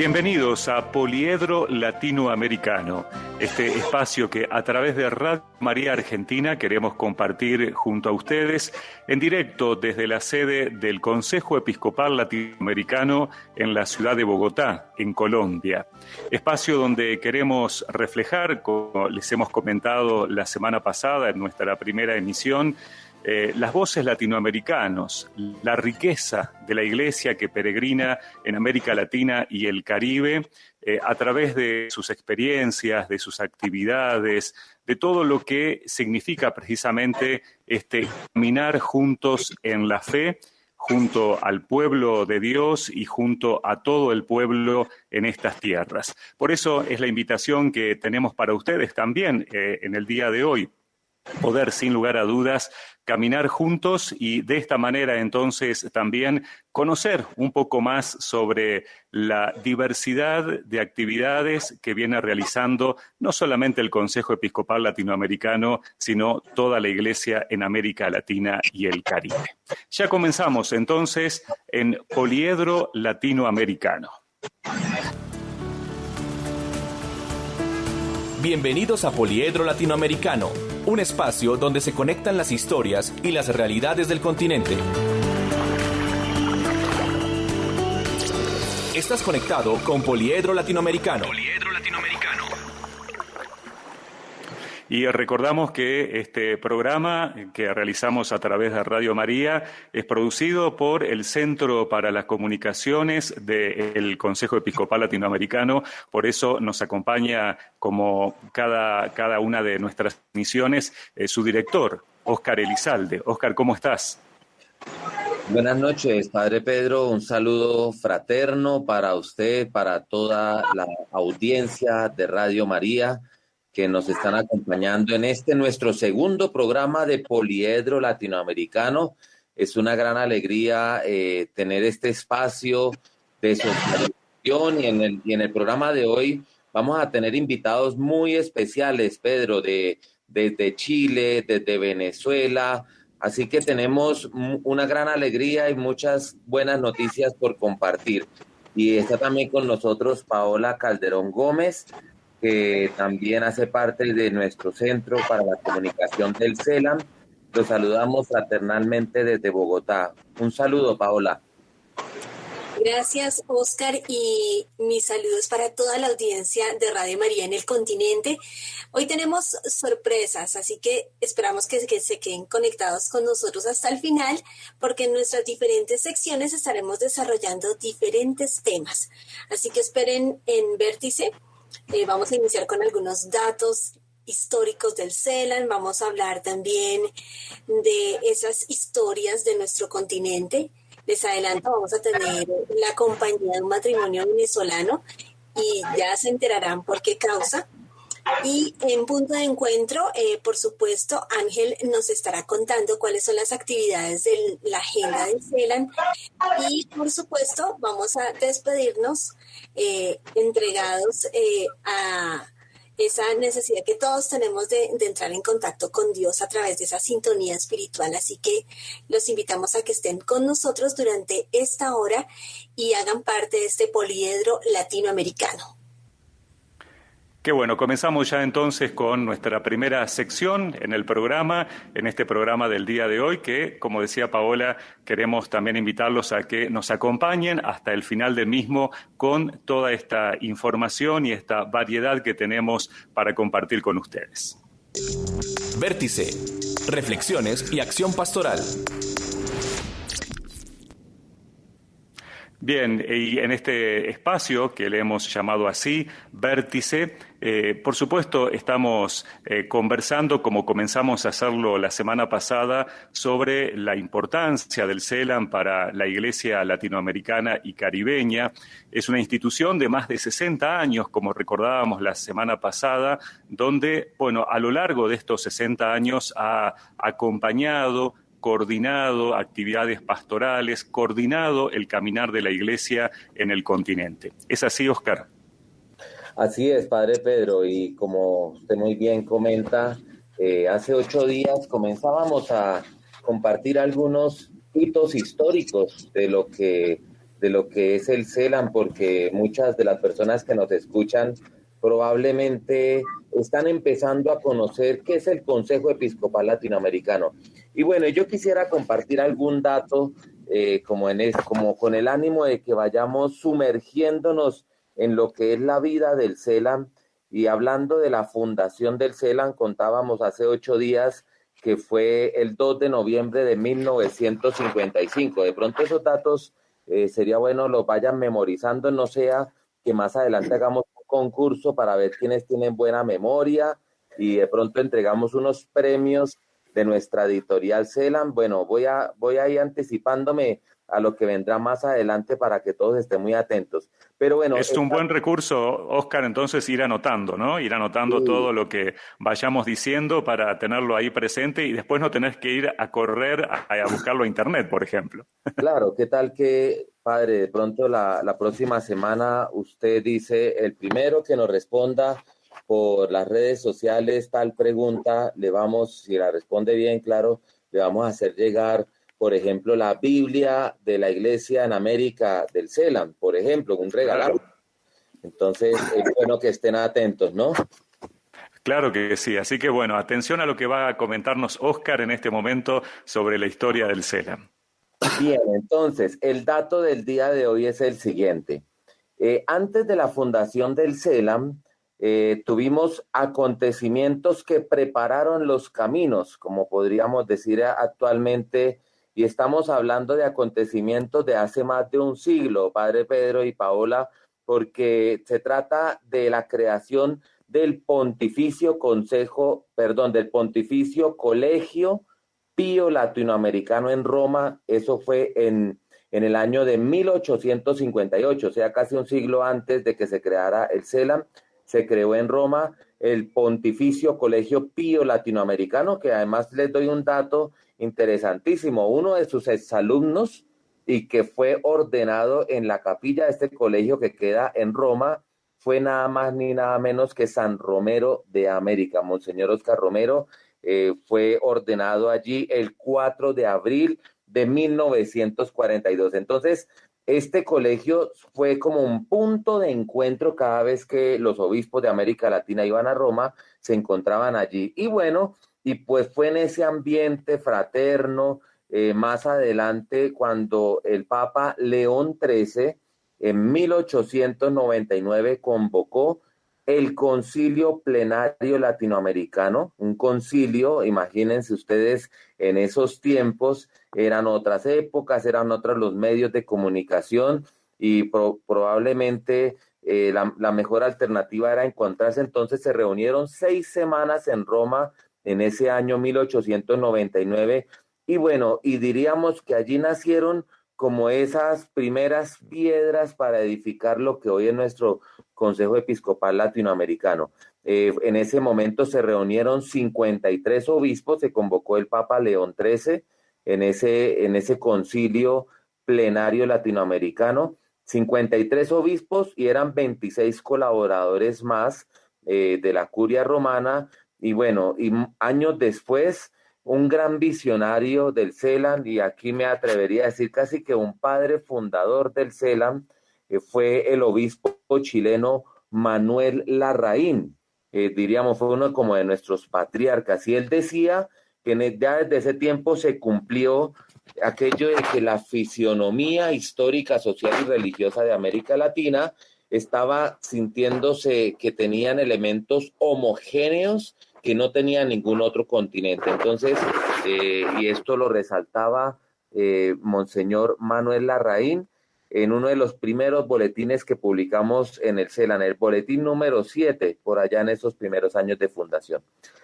Bienvenidos a Poliedro Latinoamericano, este espacio que a través de Radio María Argentina queremos compartir junto a ustedes en directo desde la sede del Consejo Episcopal Latinoamericano en la ciudad de Bogotá, en Colombia. Espacio donde queremos reflejar, como les hemos comentado la semana pasada en nuestra primera emisión, las voces latinoamericanos, la riqueza de la Iglesia que peregrina en América Latina y el Caribe a través de sus experiencias, de sus actividades, de todo lo que significa precisamente caminar juntos en la fe, junto al pueblo de Dios y junto a todo el pueblo en estas tierras. Por eso es la invitación que tenemos para ustedes también en el día de hoy. Poder, sin lugar a dudas, caminar juntos y de esta manera entonces también conocer un poco más sobre la diversidad de actividades que viene realizando no solamente el Consejo Episcopal Latinoamericano, sino toda la Iglesia en América Latina y el Caribe. Ya comenzamos entonces en Poliedro Latinoamericano. Bienvenidos a Poliedro Latinoamericano, un espacio donde se conectan las historias y las realidades del continente. Estás conectado con Poliedro Latinoamericano. Poliedro Latinoamericano. Y recordamos que este programa que realizamos a través de Radio María es producido por el Centro para las Comunicaciones del Consejo Episcopal Latinoamericano. Por eso nos acompaña, como cada una de nuestras misiones, su director, Óscar Elizalde. Óscar, ¿cómo estás? Buenas noches, Padre Pedro. Un saludo fraterno para usted, para toda la audiencia de Radio María que nos están acompañando en nuestro segundo programa de Poliedro Latinoamericano. Es una gran alegría tener este espacio de socialización y en el programa de hoy vamos a tener invitados muy especiales, Pedro, desde Chile, desde Venezuela. Así que tenemos una gran alegría y muchas buenas noticias por compartir. Y está también con nosotros Paola Calderón Gómez, que también hace parte de nuestro Centro para la Comunicación del CELAM. Los saludamos fraternalmente desde Bogotá. Un saludo, Paola. Gracias, Óscar, y mis saludos para toda la audiencia de Radio María en el continente. Hoy tenemos sorpresas, así que esperamos que se queden conectados con nosotros hasta el final, porque en nuestras diferentes secciones estaremos desarrollando diferentes temas. Así que esperen en Vértice. Vamos a iniciar con algunos datos históricos del CELAM. Vamos a hablar también de esas historias de nuestro continente. Les adelanto, vamos a tener la compañía de un matrimonio venezolano y ya se enterarán por qué causa. Y en punto de encuentro, por supuesto, Ángel nos estará contando cuáles son las actividades de la agenda del CELAM. Y, por supuesto, vamos a despedirnos entregados a esa necesidad que todos tenemos de entrar en contacto con Dios a través de esa sintonía espiritual. Así que los invitamos a que estén con nosotros durante esta hora y hagan parte de este Poliedro Latinoamericano. Qué bueno, comenzamos ya entonces con nuestra primera sección en el programa, en este programa del día de hoy, que, como decía Paola, queremos también invitarlos a que nos acompañen hasta el final del mismo con toda esta información y esta variedad que tenemos para compartir con ustedes. Vértice, reflexiones y acción pastoral. Bien, y en este espacio que le hemos llamado así, Vértice, por supuesto estamos conversando, como comenzamos a hacerlo la semana pasada, sobre la importancia del CELAM para la Iglesia latinoamericana y caribeña. Es una institución de más de 60 años, como recordábamos la semana pasada, donde, bueno, a lo largo de estos 60 años ha acompañado, coordinado actividades pastorales, coordinado el caminar de la Iglesia en el continente. ¿Es así, Óscar? Así es, Padre Pedro, y como usted muy bien comenta, hace 8 días comenzábamos a compartir algunos hitos históricos de de lo que es el CELAM, porque muchas de las personas que nos escuchan probablemente están empezando a conocer qué es el Consejo Episcopal Latinoamericano. Y bueno, yo quisiera compartir algún dato como con el ánimo de que vayamos sumergiéndonos en lo que es la vida del CELAM. Y hablando de la fundación del CELAM, contábamos hace 8 días que fue el 2 de noviembre de 1955. De pronto esos datos sería bueno los vayan memorizando, no sea que más adelante hagamos un concurso para ver quiénes tienen buena memoria y de pronto entregamos unos premios de nuestra editorial CELAM. Bueno, voy a ir anticipándome a lo que vendrá más adelante para que todos estén muy atentos. Pero bueno, es un buen recurso, Óscar, entonces ir anotando, ¿no? Ir anotando todo lo que vayamos diciendo para tenerlo ahí presente y después no tenés que ir a correr a buscarlo a internet, por ejemplo. Claro, ¿qué tal que, padre, de pronto la próxima semana usted dice el primero que nos responda por las redes sociales tal pregunta, le vamos, si la responde bien, claro, le vamos a hacer llegar, por ejemplo, la Biblia de la Iglesia en América del CELAM, por ejemplo, un regalo. Claro. Entonces, es bueno que estén atentos, ¿no? Claro que sí, así que bueno, atención a lo que va a comentarnos Óscar en este momento sobre la historia del CELAM. Bien, entonces, el dato del día de hoy es el siguiente. Antes de la fundación del CELAM, tuvimos acontecimientos que prepararon los caminos, como podríamos decir actualmente, y estamos hablando de acontecimientos de hace más de un siglo, Padre Pedro y Paola, porque se trata de la creación del Pontificio Colegio Pío Latinoamericano en Roma. Eso fue en el año de 1858, o sea, casi un siglo antes de que se creara el CELAM. Se creó en Roma el Pontificio Colegio Pío Latinoamericano, que además les doy un dato interesantísimo. Uno de sus exalumnos y que fue ordenado en la capilla de este colegio que queda en Roma fue nada más ni nada menos que San Romero de América. Monseñor Óscar Romero fue ordenado allí el 4 de abril de 1942. Entonces, este colegio fue como un punto de encuentro cada vez que los obispos de América Latina iban a Roma, se encontraban allí. Y bueno, y pues fue en ese ambiente fraterno, más adelante cuando el Papa León XIII en 1899 convocó el Concilio Plenario Latinoamericano, un concilio, imagínense ustedes, en esos tiempos eran otras épocas, eran otros los medios de comunicación y probablemente la mejor alternativa era encontrarse. Entonces se reunieron 6 semanas en Roma en ese año 1899 y bueno, y diríamos que allí nacieron como esas primeras piedras para edificar lo que hoy es nuestro Consejo Episcopal Latinoamericano. En ese momento se reunieron 53 obispos, se convocó el Papa León XIII en ese concilio plenario latinoamericano, 53 obispos y eran 26 colaboradores más de la curia romana, y bueno, y años después un gran visionario del CELAM, y aquí me atrevería a decir casi que un padre fundador del CELAM, fue el obispo chileno Manuel Larraín. Diríamos, fue uno como de nuestros patriarcas, y él decía que ya desde ese tiempo se cumplió aquello de que la fisionomía histórica, social y religiosa de América Latina estaba sintiéndose que tenían elementos homogéneos que no tenía ningún otro continente. Entonces, y esto lo resaltaba Monseñor Manuel Larraín en uno de los primeros boletines que publicamos en el CELAM, el boletín número 7, por allá en esos primeros años de fundación.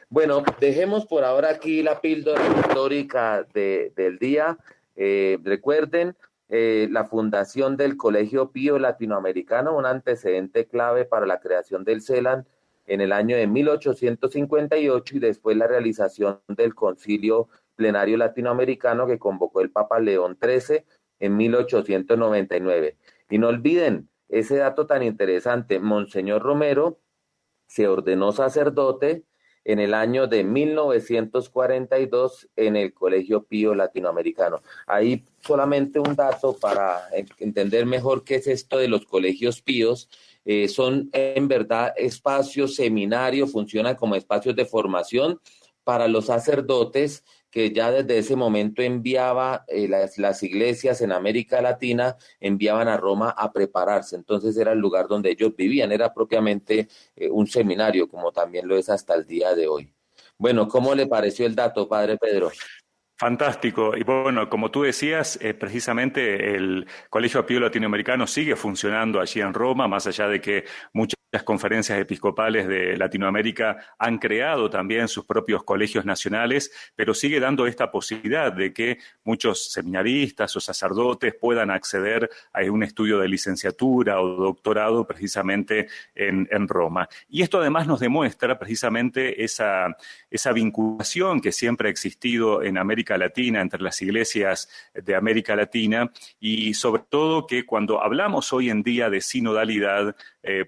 Bueno, dejemos por ahora aquí la píldora histórica del día. Recuerden, la fundación del Colegio Pío Latinoamericano, un antecedente clave para la creación del CELAM en el año de 1858 y después la realización del Concilio Plenario Latinoamericano que convocó el Papa León XIII en 1899. Y no olviden ese dato tan interesante, Monseñor Romero se ordenó sacerdote en el año de 1942 en el Colegio Pío Latinoamericano. Ahí solamente un dato para entender mejor qué es esto de los colegios píos. Son en verdad espacios, seminarios, funcionan como espacios de formación para los sacerdotes que ya desde ese momento enviaba las iglesias en América Latina, enviaban a Roma a prepararse. Entonces era el lugar donde ellos vivían, era propiamente un seminario, como también lo es hasta el día de hoy. Bueno, ¿cómo le pareció el dato, Padre Pedro? Fantástico. Y bueno, como tú decías, precisamente el Colegio Pío Latinoamericano sigue funcionando allí en Roma, más allá de que muchas conferencias episcopales de Latinoamérica han creado también sus propios colegios nacionales, pero sigue dando esta posibilidad de que muchos seminaristas o sacerdotes puedan acceder a un estudio de licenciatura o doctorado precisamente en Roma. Y esto además nos demuestra precisamente esa vinculación que siempre ha existido en América Latina, entre las iglesias de América Latina, y sobre todo que cuando hablamos hoy en día de sinodalidad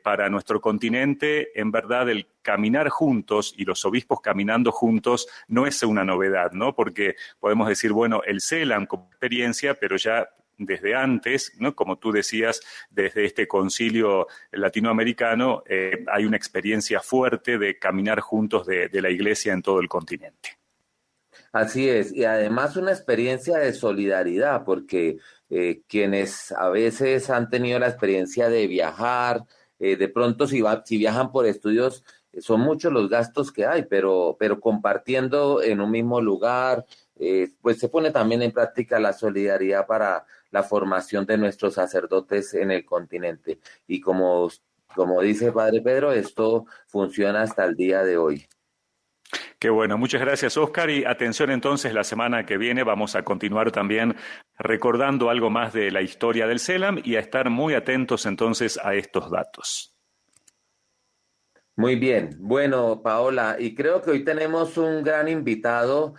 para nuestro continente, en verdad el caminar juntos y los obispos caminando juntos no es una novedad, ¿no? Porque podemos decir, bueno, el CELAM como experiencia, pero ya desde antes, ¿no? Como tú decías, desde este concilio latinoamericano, hay una experiencia fuerte de caminar juntos de la iglesia en todo el continente. Así es, y además una experiencia de solidaridad, porque quienes a veces han tenido la experiencia de viajar, de pronto si viajan por estudios, son muchos los gastos que hay, pero compartiendo en un mismo lugar, pues se pone también en práctica la solidaridad para la formación de nuestros sacerdotes en el continente. Y como dice Padre Pedro, esto funciona hasta el día de hoy. Qué bueno, muchas gracias, Oscar. Y atención entonces, la semana que viene vamos a continuar también recordando algo más de la historia del CELAM y a estar muy atentos entonces a estos datos. Muy bien, bueno, Paola, y creo que hoy tenemos un gran invitado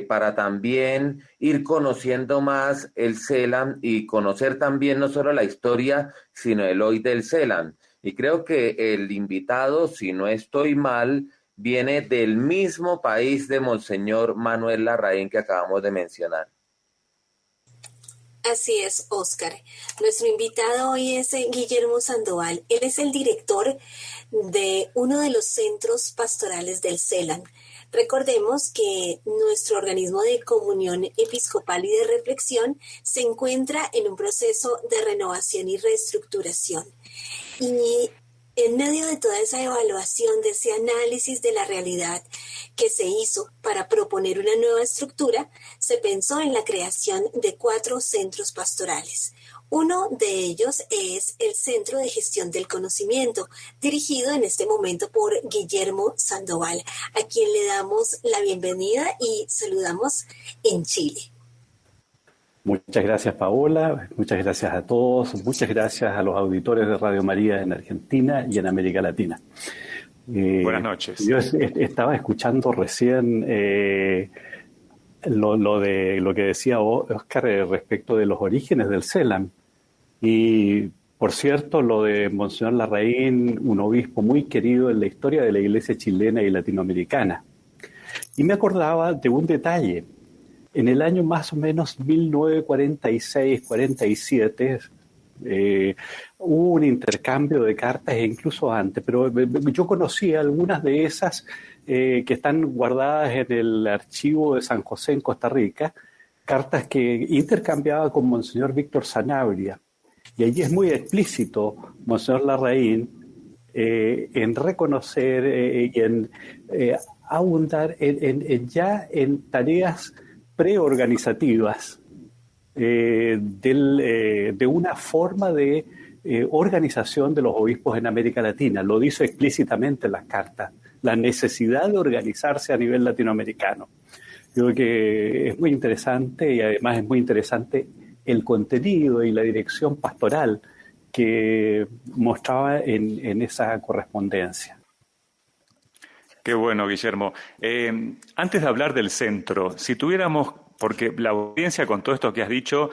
para también ir conociendo más el CELAM y conocer también no solo la historia, sino el hoy del CELAM. Y creo que el invitado, si no estoy mal, viene del mismo país de Monseñor Manuel Larraín que acabamos de mencionar. Así es, Oscar. Nuestro invitado hoy es Guillermo Sandoval. Él es el director de uno de los centros pastorales del CELAM. Recordemos que nuestro organismo de comunión episcopal y de reflexión se encuentra en un proceso de renovación y reestructuración. Y en medio de toda esa evaluación, de ese análisis de la realidad que se hizo para proponer una nueva estructura, se pensó en la creación de 4 centros pastorales. Uno de ellos es el Centro de Gestión del Conocimiento, dirigido en este momento por Guillermo Sandoval, a quien le damos la bienvenida y saludamos en Chile. Muchas gracias, Paola, muchas gracias a todos, muchas gracias a los auditores de Radio María en Argentina y en América Latina. Buenas noches. Yo estaba escuchando recién lo que decía Oscar respecto de los orígenes del CELAM. Y, por cierto, lo de Monseñor Larraín, un obispo muy querido en la historia de la Iglesia chilena y latinoamericana. Y me acordaba de un detalle. En el año más o menos 1946-47 hubo un intercambio de cartas e incluso antes, pero yo conocí algunas de esas que están guardadas en el archivo de San José en Costa Rica, cartas que intercambiaba con Monseñor Víctor Sanabria. Y allí es muy explícito Monseñor Larraín en reconocer y en abundar en tareas preorganizativas de una forma de organización de los obispos en América Latina. Lo dice explícitamente en las cartas, la necesidad de organizarse a nivel latinoamericano. Creo que es muy interesante y además es muy interesante el contenido y la dirección pastoral que mostraba en esa correspondencia. Qué bueno, Guillermo. Antes de hablar del centro, si tuviéramos Porque la audiencia, con todo esto que has dicho,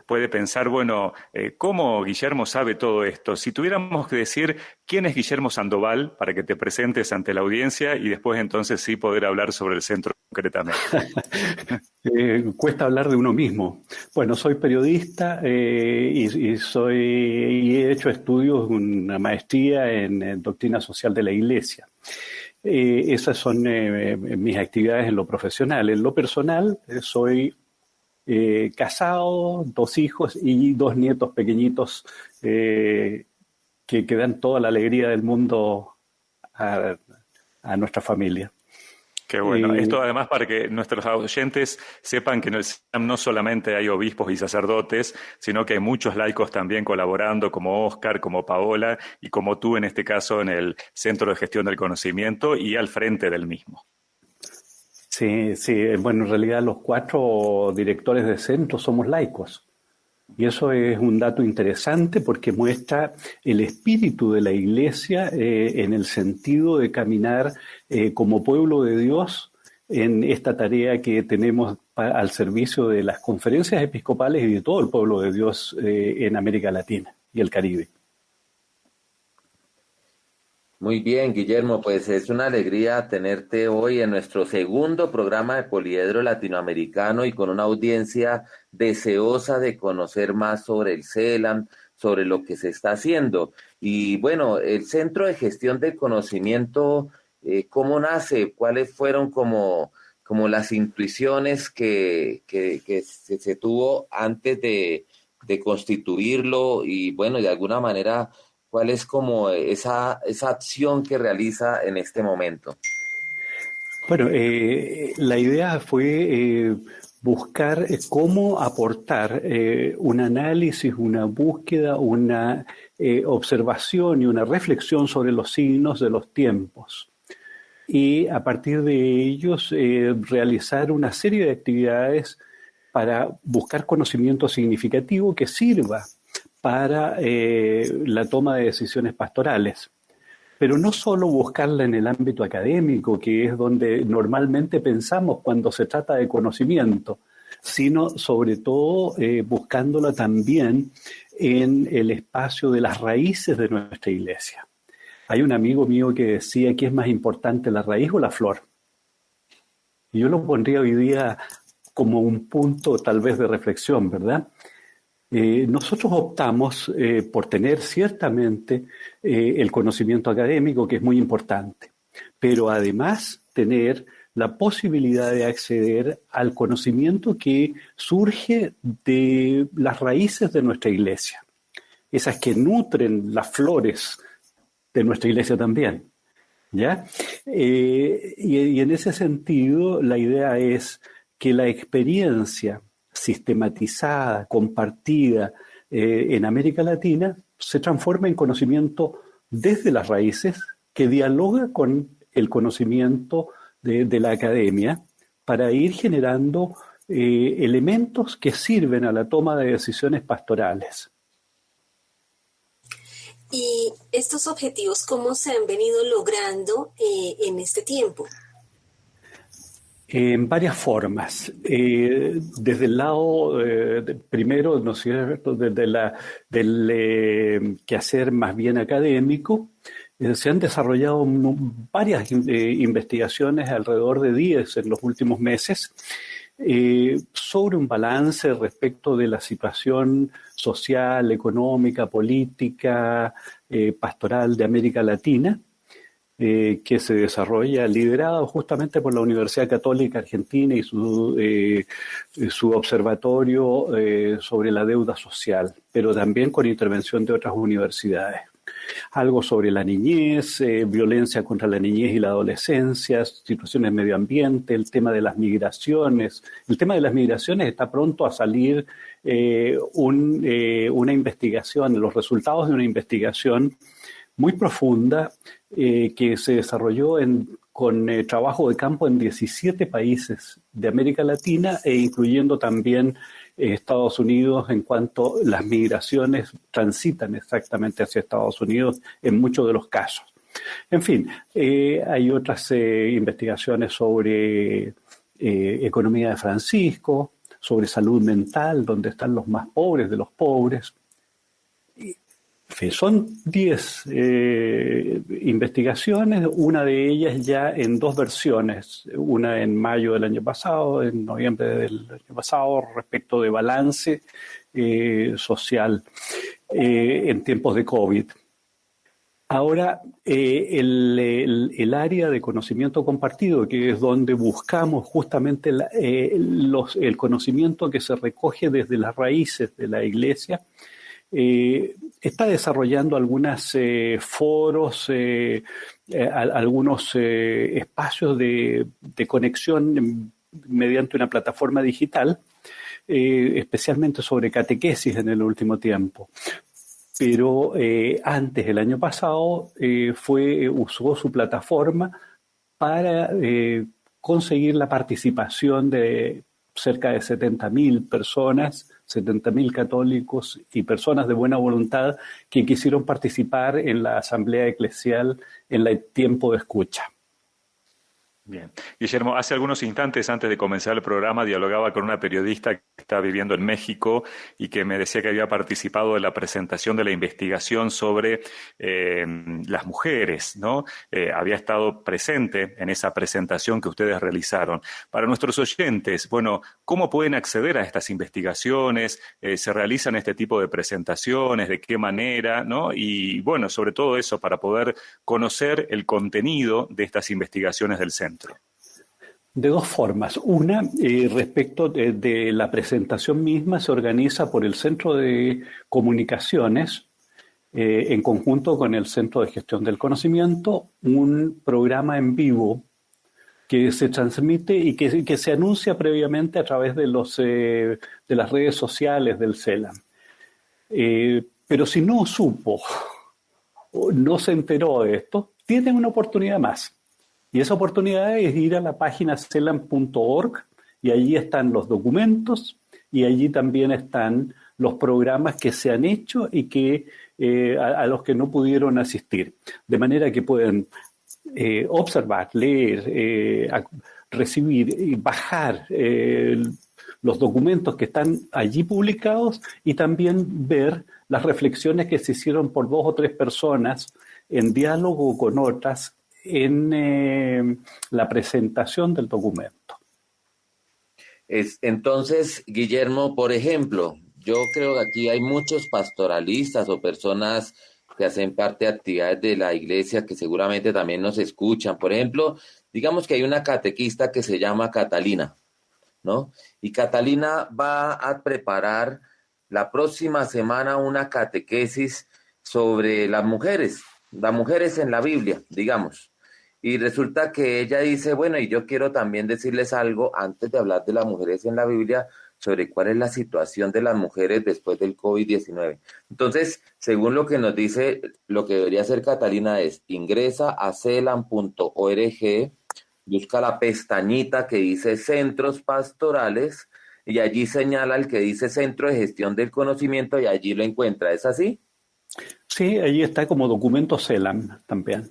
puede pensar, bueno, ¿cómo Guillermo sabe todo esto? Si tuviéramos que decir quién es Guillermo Sandoval para que te presentes ante la audiencia y después entonces sí poder hablar sobre el centro concretamente. Cuesta hablar de uno mismo. Bueno, soy periodista y he hecho estudios, una maestría en doctrina social de la Iglesia. Esas son mis actividades en lo profesional. En lo personal, soy casado, 2 hijos y 2 nietos pequeñitos que dan toda la alegría del mundo a nuestra familia. Qué bueno. Esto además para que nuestros oyentes sepan que en el CELAM no solamente hay obispos y sacerdotes, sino que hay muchos laicos también colaborando, como Óscar, como Paola y como tú en este caso en el Centro de Gestión del Conocimiento y al frente del mismo. Sí, bueno, en realidad los 4 directores de centro somos laicos. Y eso es un dato interesante porque muestra el espíritu de la Iglesia en el sentido de caminar como pueblo de Dios en esta tarea que tenemos al servicio de las conferencias episcopales y de todo el pueblo de Dios en América Latina y el Caribe. Muy bien, Guillermo, pues es una alegría tenerte hoy en nuestro segundo programa de Poliedro Latinoamericano y con una audiencia deseosa de conocer más sobre el CELAM, sobre lo que se está haciendo. Y bueno, el Centro de Gestión del Conocimiento, ¿cómo nace? ¿Cuáles fueron como las intuiciones que se tuvo antes de constituirlo? Y bueno, de alguna manera, ¿cuál es como esa acción que realiza en este momento? Bueno, la idea fue buscar cómo aportar un análisis, una búsqueda, una observación y una reflexión sobre los signos de los tiempos. Y a partir de ellos realizar una serie de actividades para buscar conocimiento significativo que sirva para la toma de decisiones pastorales. Pero no solo buscarla en el ámbito académico, que es donde normalmente pensamos cuando se trata de conocimiento, sino sobre todo buscándola también en el espacio de las raíces de nuestra Iglesia. Hay un amigo mío que decía que es más importante la raíz o la flor. Y yo lo pondría hoy día como un punto tal vez de reflexión, ¿verdad? Nosotros optamos por tener ciertamente el conocimiento académico, que es muy importante, pero además tener la posibilidad de acceder al conocimiento que surge de las raíces de nuestra Iglesia, esas que nutren las flores de nuestra Iglesia también, ¿ya? Y en ese sentido, la idea es que la experiencia sistematizada, compartida en América Latina, se transforma en conocimiento desde las raíces que dialoga con el conocimiento de la academia para ir generando elementos que sirven a la toma de decisiones pastorales. ¿Y estos objetivos cómo se han venido logrando en este tiempo? En varias formas. Desde el lado, primero, ¿no es cierto?, del quehacer más bien académico, se han desarrollado varias investigaciones, alrededor de 10 en los últimos meses, sobre un balance respecto de la situación social, económica, política, pastoral de América Latina, que se desarrolla liderado justamente por la Universidad Católica Argentina y su observatorio sobre la deuda social, pero también con intervención de otras universidades. Algo sobre la niñez, violencia contra la niñez y la adolescencia, situaciones de medio ambiente, el tema de las migraciones. El tema de las migraciones está pronto a salir una investigación, los resultados de una investigación muy profunda que se desarrolló con trabajo de campo en 17 países de América Latina e incluyendo también Estados Unidos, en cuanto las migraciones transitan exactamente hacia Estados Unidos en muchos de los casos. En fin, hay otras investigaciones sobre Economía de Francisco, sobre salud mental, donde están los más pobres de los pobres. Son 10 investigaciones, una de ellas ya en 2 versiones, una en mayo del año pasado, en noviembre del año pasado, respecto de balance social en tiempos de COVID. Ahora, el área de conocimiento compartido, que es donde buscamos justamente el conocimiento que se recoge desde las raíces de la Iglesia, está desarrollando algunos foros, algunos espacios de conexión mediante una plataforma digital, especialmente sobre catequesis en el último tiempo. Pero antes, el año pasado, usó su plataforma para conseguir la participación de cerca de 70.000 personas, 70.000 católicos y personas de buena voluntad que quisieron participar en la asamblea eclesial en el tiempo de escucha. Bien. Guillermo, hace algunos instantes antes de comenzar el programa dialogaba con una periodista que está viviendo en México y que me decía que había participado de la presentación de la investigación sobre las mujeres, ¿no? Había estado presente en esa presentación que ustedes realizaron. Para nuestros oyentes, bueno, ¿cómo pueden acceder a estas investigaciones? ¿Se realizan este tipo de presentaciones? ¿De qué manera? ¿No? Y bueno, sobre todo eso, para poder conocer el contenido de estas investigaciones del centro. De 2 formas. Una, respecto de la presentación misma, se organiza por el Centro de Comunicaciones, en conjunto con el Centro de Gestión del Conocimiento, un programa en vivo que se transmite y que se anuncia previamente a través de las redes sociales del CELAM. Pero si no supo o no se enteró de esto, tiene una oportunidad más. Y esa oportunidad es ir a la página celam.org y allí están los documentos y allí también están los programas que se han hecho y que a los que no pudieron asistir. De manera que pueden observar, leer, recibir y bajar los documentos que están allí publicados y también ver las reflexiones que se hicieron por 2 o 3 personas en diálogo con otras en la presentación del documento. Entonces, Guillermo, por ejemplo, yo creo que aquí hay muchos pastoralistas o personas que hacen parte de actividades de la iglesia que seguramente también nos escuchan. Por ejemplo, digamos que hay una catequista que se llama Catalina, ¿no? Y Catalina va a preparar la próxima semana una catequesis sobre las mujeres en la Biblia, digamos. Y resulta que ella dice, bueno, y yo quiero también decirles algo antes de hablar de las mujeres en la Biblia, sobre cuál es la situación de las mujeres después del COVID-19. Entonces, según lo que nos dice, lo que debería hacer Catalina es, ingresa a celam.org, busca la pestañita que dice Centros Pastorales, y allí señala el que dice Centro de Gestión del Conocimiento, y allí lo encuentra. ¿Es así? Sí, allí está como documento CELAM también.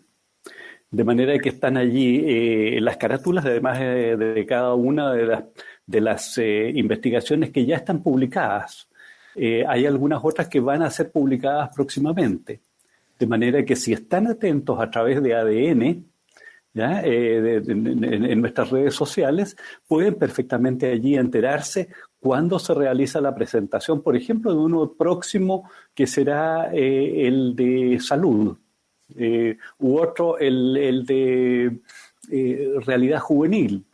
De manera que están allí las carátulas, además de cada una de las investigaciones que ya están publicadas. Hay algunas otras que van a ser publicadas próximamente. De manera que si están atentos a través de ADN, ¿ya? En nuestras redes sociales, pueden perfectamente allí enterarse cuándo se realiza la presentación, por ejemplo, de uno próximo que será el de salud. U otro el de realidad juvenil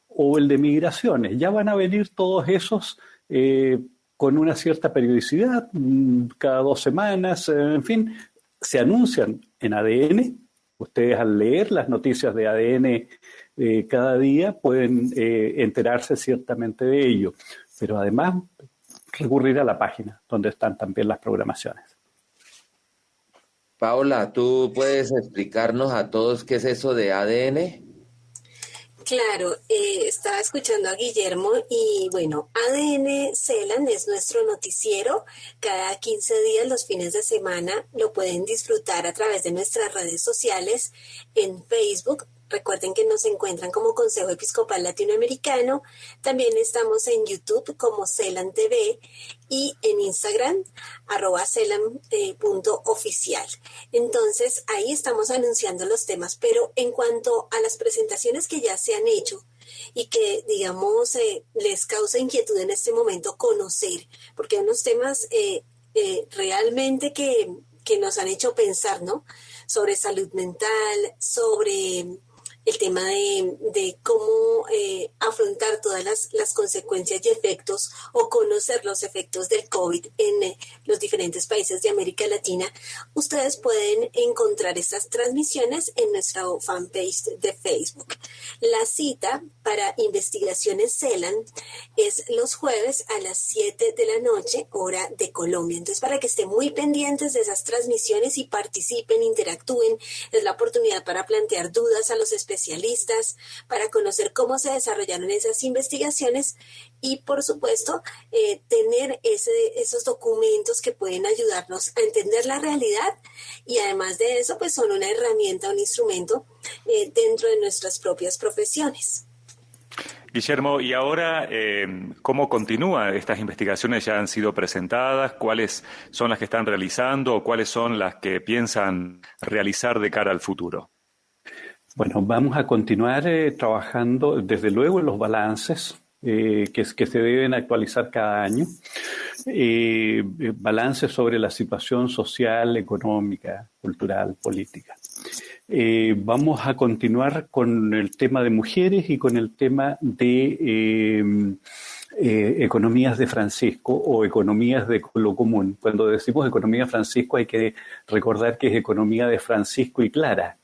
o el de migraciones. Ya van a venir todos esos con una cierta periodicidad, cada 2 semanas, en fin, se anuncian en ADN. Ustedes al leer las noticias de ADN cada día pueden enterarse ciertamente de ello, pero además recurrir a la página donde están también las programaciones. Paola, ¿tú puedes explicarnos a todos qué es eso de ADN? Claro, estaba escuchando a Guillermo y bueno, ADN CELAM es nuestro noticiero. Cada 15 días, los fines de semana, lo pueden disfrutar a través de nuestras redes sociales en Facebook. Recuerden que nos encuentran como Consejo Episcopal Latinoamericano. También estamos en YouTube como CELAM TV y en Instagram @celam.oficial. Entonces ahí estamos anunciando los temas, pero en cuanto a las presentaciones que ya se han hecho y que, digamos, les causa inquietud en este momento conocer, porque hay unos temas realmente que nos han hecho pensar, ¿no? Sobre salud mental, sobre el tema de cómo afrontar todas las consecuencias y efectos o conocer los efectos del COVID en los diferentes países de América Latina. Ustedes pueden encontrar estas transmisiones en nuestra fanpage de Facebook. La cita para Investigaciones CELAM es los jueves a las 7 de la noche, hora de Colombia. Entonces, para que estén muy pendientes de esas transmisiones y participen, interactúen, es la oportunidad para plantear dudas a los especialistas, para conocer cómo se desarrollaron esas investigaciones y, por supuesto, tener esos documentos que pueden ayudarnos a entender la realidad y, además de eso, pues son una herramienta, un instrumento dentro de nuestras propias profesiones. Guillermo, y ahora, ¿cómo continúan estas investigaciones? ¿Ya han sido presentadas? ¿Cuáles son las que están realizando o cuáles son las que piensan realizar de cara al futuro? Bueno, vamos a continuar trabajando, desde luego, en los balances que se deben actualizar cada año. Balances sobre la situación social, económica, cultural, política. Vamos a continuar con el tema de mujeres y con el tema de economías de Francisco o economías de lo común. Cuando decimos economía de Francisco hay que recordar que es economía de Francisco y Clara.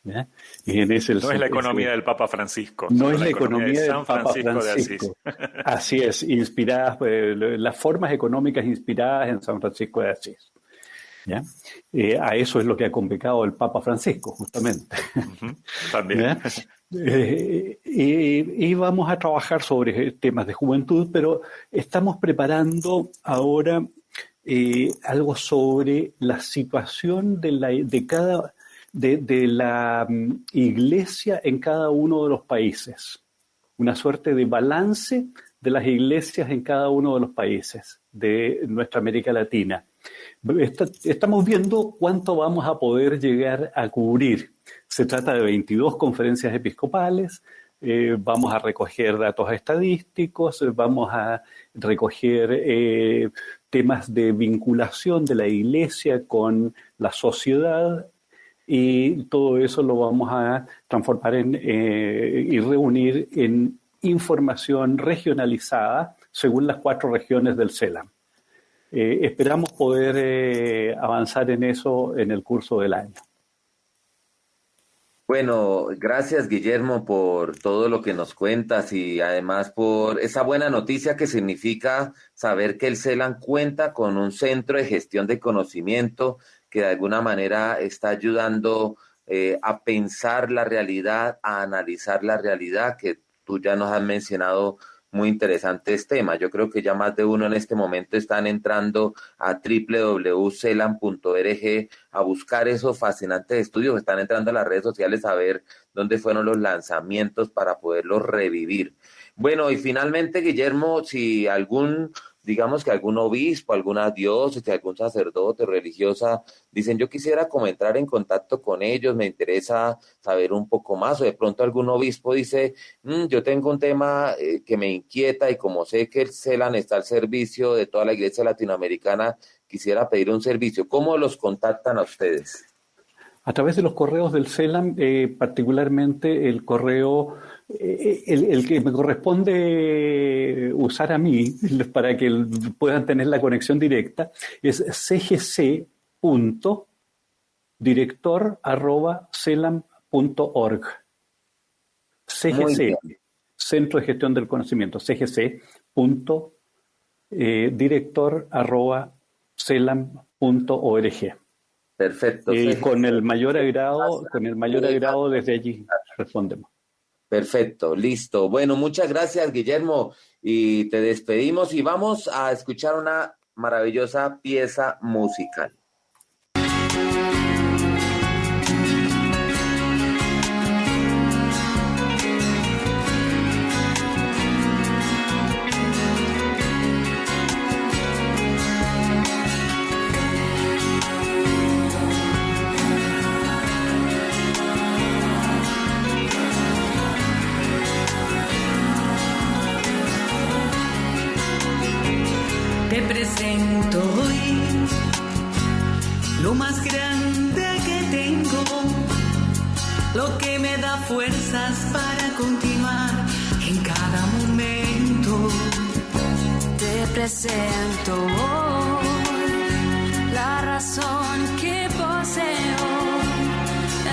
¿Ya? Y no es la economía del Papa Francisco. No es la economía del Papa Francisco. De Asís. Así es, inspiradas, las formas económicas inspiradas en San Francisco de Asís. ¿Ya? A eso es lo que ha convocado el Papa Francisco, justamente. También. Y vamos a trabajar sobre temas de juventud, pero estamos preparando ahora algo sobre la situación de la iglesia en cada uno de los países. Una suerte de balance de las iglesias en cada uno de los países de nuestra América Latina. Estamos viendo cuánto vamos a poder llegar a cubrir. Se trata de 22 conferencias episcopales, vamos a recoger datos estadísticos, vamos a recoger temas de vinculación de la iglesia con la sociedad y todo eso lo vamos a transformar y reunir en información regionalizada según las 4 regiones del CELAM. Esperamos poder avanzar en eso en el curso del año. Bueno, gracias Guillermo por todo lo que nos cuentas y además por esa buena noticia que significa saber que el CELAM cuenta con un centro de gestión de conocimiento que de alguna manera está ayudando a pensar la realidad, a analizar la realidad, que tú ya nos has mencionado. Muy interesante este tema. Yo creo que ya más de uno en este momento están entrando a www.celam.org a buscar esos fascinantes estudios, están entrando a las redes sociales a ver dónde fueron los lanzamientos para poderlos revivir. Bueno, y finalmente, Guillermo, si algún obispo, alguna diócesis, algún sacerdote religiosa dicen yo quisiera como entrar en contacto con ellos, me interesa saber un poco más, o de pronto algún obispo dice yo tengo un tema que me inquieta y como sé que el CELAM está al servicio de toda la iglesia latinoamericana, quisiera pedir un servicio. ¿Cómo los contactan a ustedes? A través de los correos del CELAM, particularmente el correo, el que me corresponde usar a mí para que puedan tener la conexión directa, es cgc.director@celam.org. CGC, Centro de Gestión del Conocimiento, cgc.director@celam.org. Perfecto. Con el mayor agrado desde allí respondemos. Perfecto, listo. Bueno, muchas gracias, Guillermo, y te despedimos y vamos a escuchar una maravillosa pieza musical. presento hoy lo más grande que tengo, lo que me da fuerzas para continuar en cada momento. Te presento hoy la razón que poseo,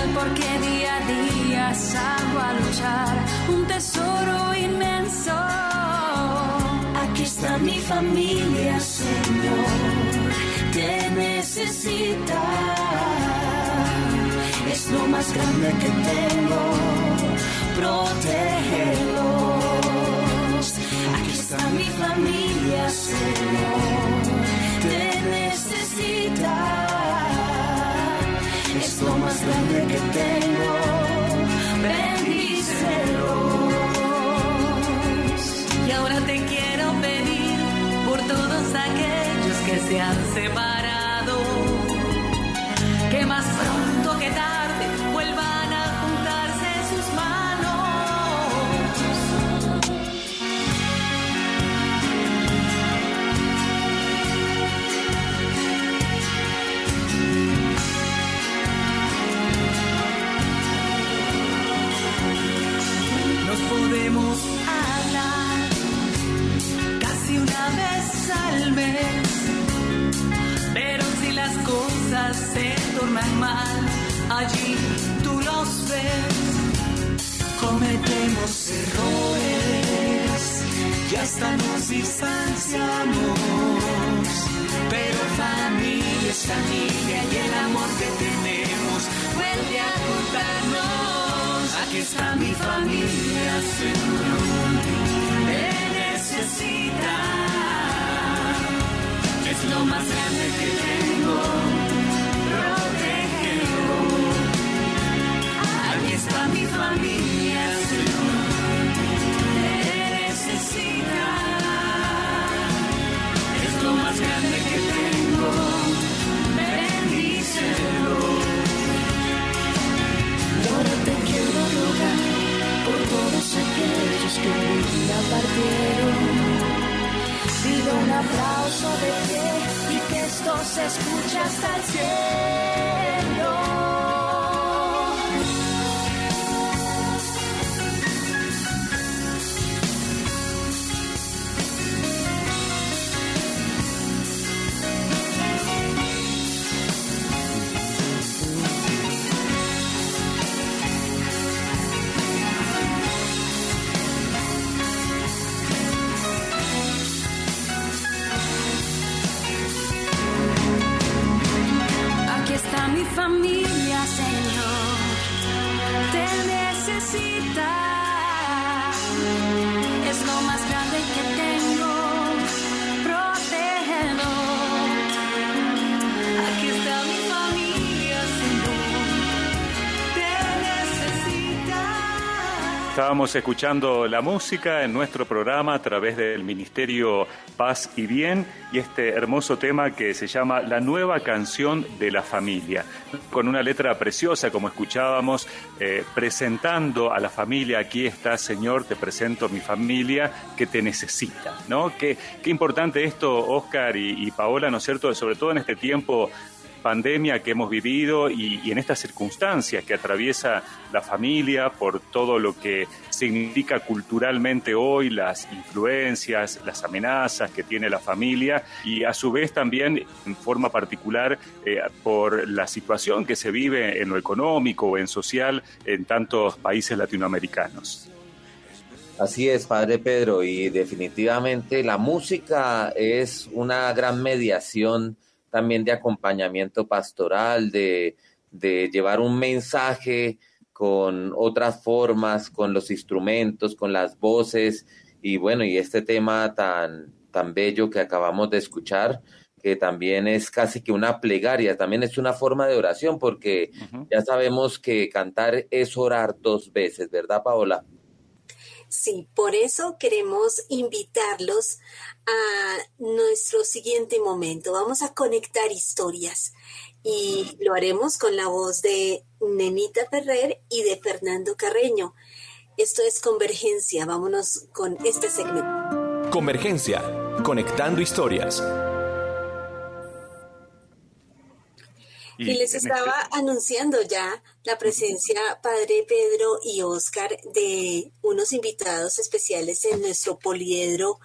el por qué día a día salgo a luchar, un tesoro inmenso. Aquí está mi familia, Señor, te necesita. Es lo más grande que tengo, protégelos. Aquí está mi familia, Señor, te necesita. Es lo más grande que tengo, bendícelos. Y ahora te quiero pedir por todos aquellos que se han separado, que más pronto que tarde vuelvan a juntarse sus manos. Nos podemos hablar casi una vez al mes, pero si las cosas se tornan mal, allí tú los ves. Cometemos errores y hasta nos distanciamos, pero familia es familia y el amor que tenemos vuelve a juntarnos. Aquí está mi familia, Señor, te necesita. Es lo más grande que tengo, protégelo. Aquí está mi familia, Señor, te necesita. Es lo más grande que tengo, bendícelo. Y ahora te quiero rogar por todos aquellos que mi vida partieron. Pido un aplauso de pie y que esto se escuche hasta el cielo. Aquí está mi familia, Señor, te necesita. Es lo más grande que tengo, protégelo. Aquí está mi familia, Señor, te necesita. Estábamos escuchando la música en nuestro programa a través del Ministerio Paz y Bien y este hermoso tema que se llama La Nueva Canción de la Familia, con una letra preciosa como escuchábamos, presentando a la familia. Aquí está, Señor, te presento mi familia que te necesita, ¿no? Qué importante esto, Óscar y Paola, ¿no es cierto? Sobre todo en este tiempo pandemia que hemos vivido y en estas circunstancias que atraviesa la familia por todo lo que significa culturalmente hoy, las influencias, las amenazas que tiene la familia y a su vez también en forma particular por la situación que se vive en lo económico o en social en tantos países latinoamericanos. Así es, Padre Pedro, y definitivamente la música es una gran mediación también de acompañamiento pastoral, de llevar un mensaje con otras formas, con los instrumentos, con las voces, y bueno, y este tema tan bello que acabamos de escuchar, que también es casi que una plegaria, también es una forma de oración, porque ya sabemos que cantar es orar 2 veces, ¿verdad, Paola? Sí, por eso queremos invitarlos a nuestro siguiente momento. Vamos a conectar historias y lo haremos con la voz de Nenita Ferrer y de Fernando Carreño. Esto es Convergencia. Vámonos con este segmento. Convergencia, conectando historias. Y les estaba anunciando ya la presencia, Padre Pedro y Óscar, de unos invitados especiales en nuestro poliedro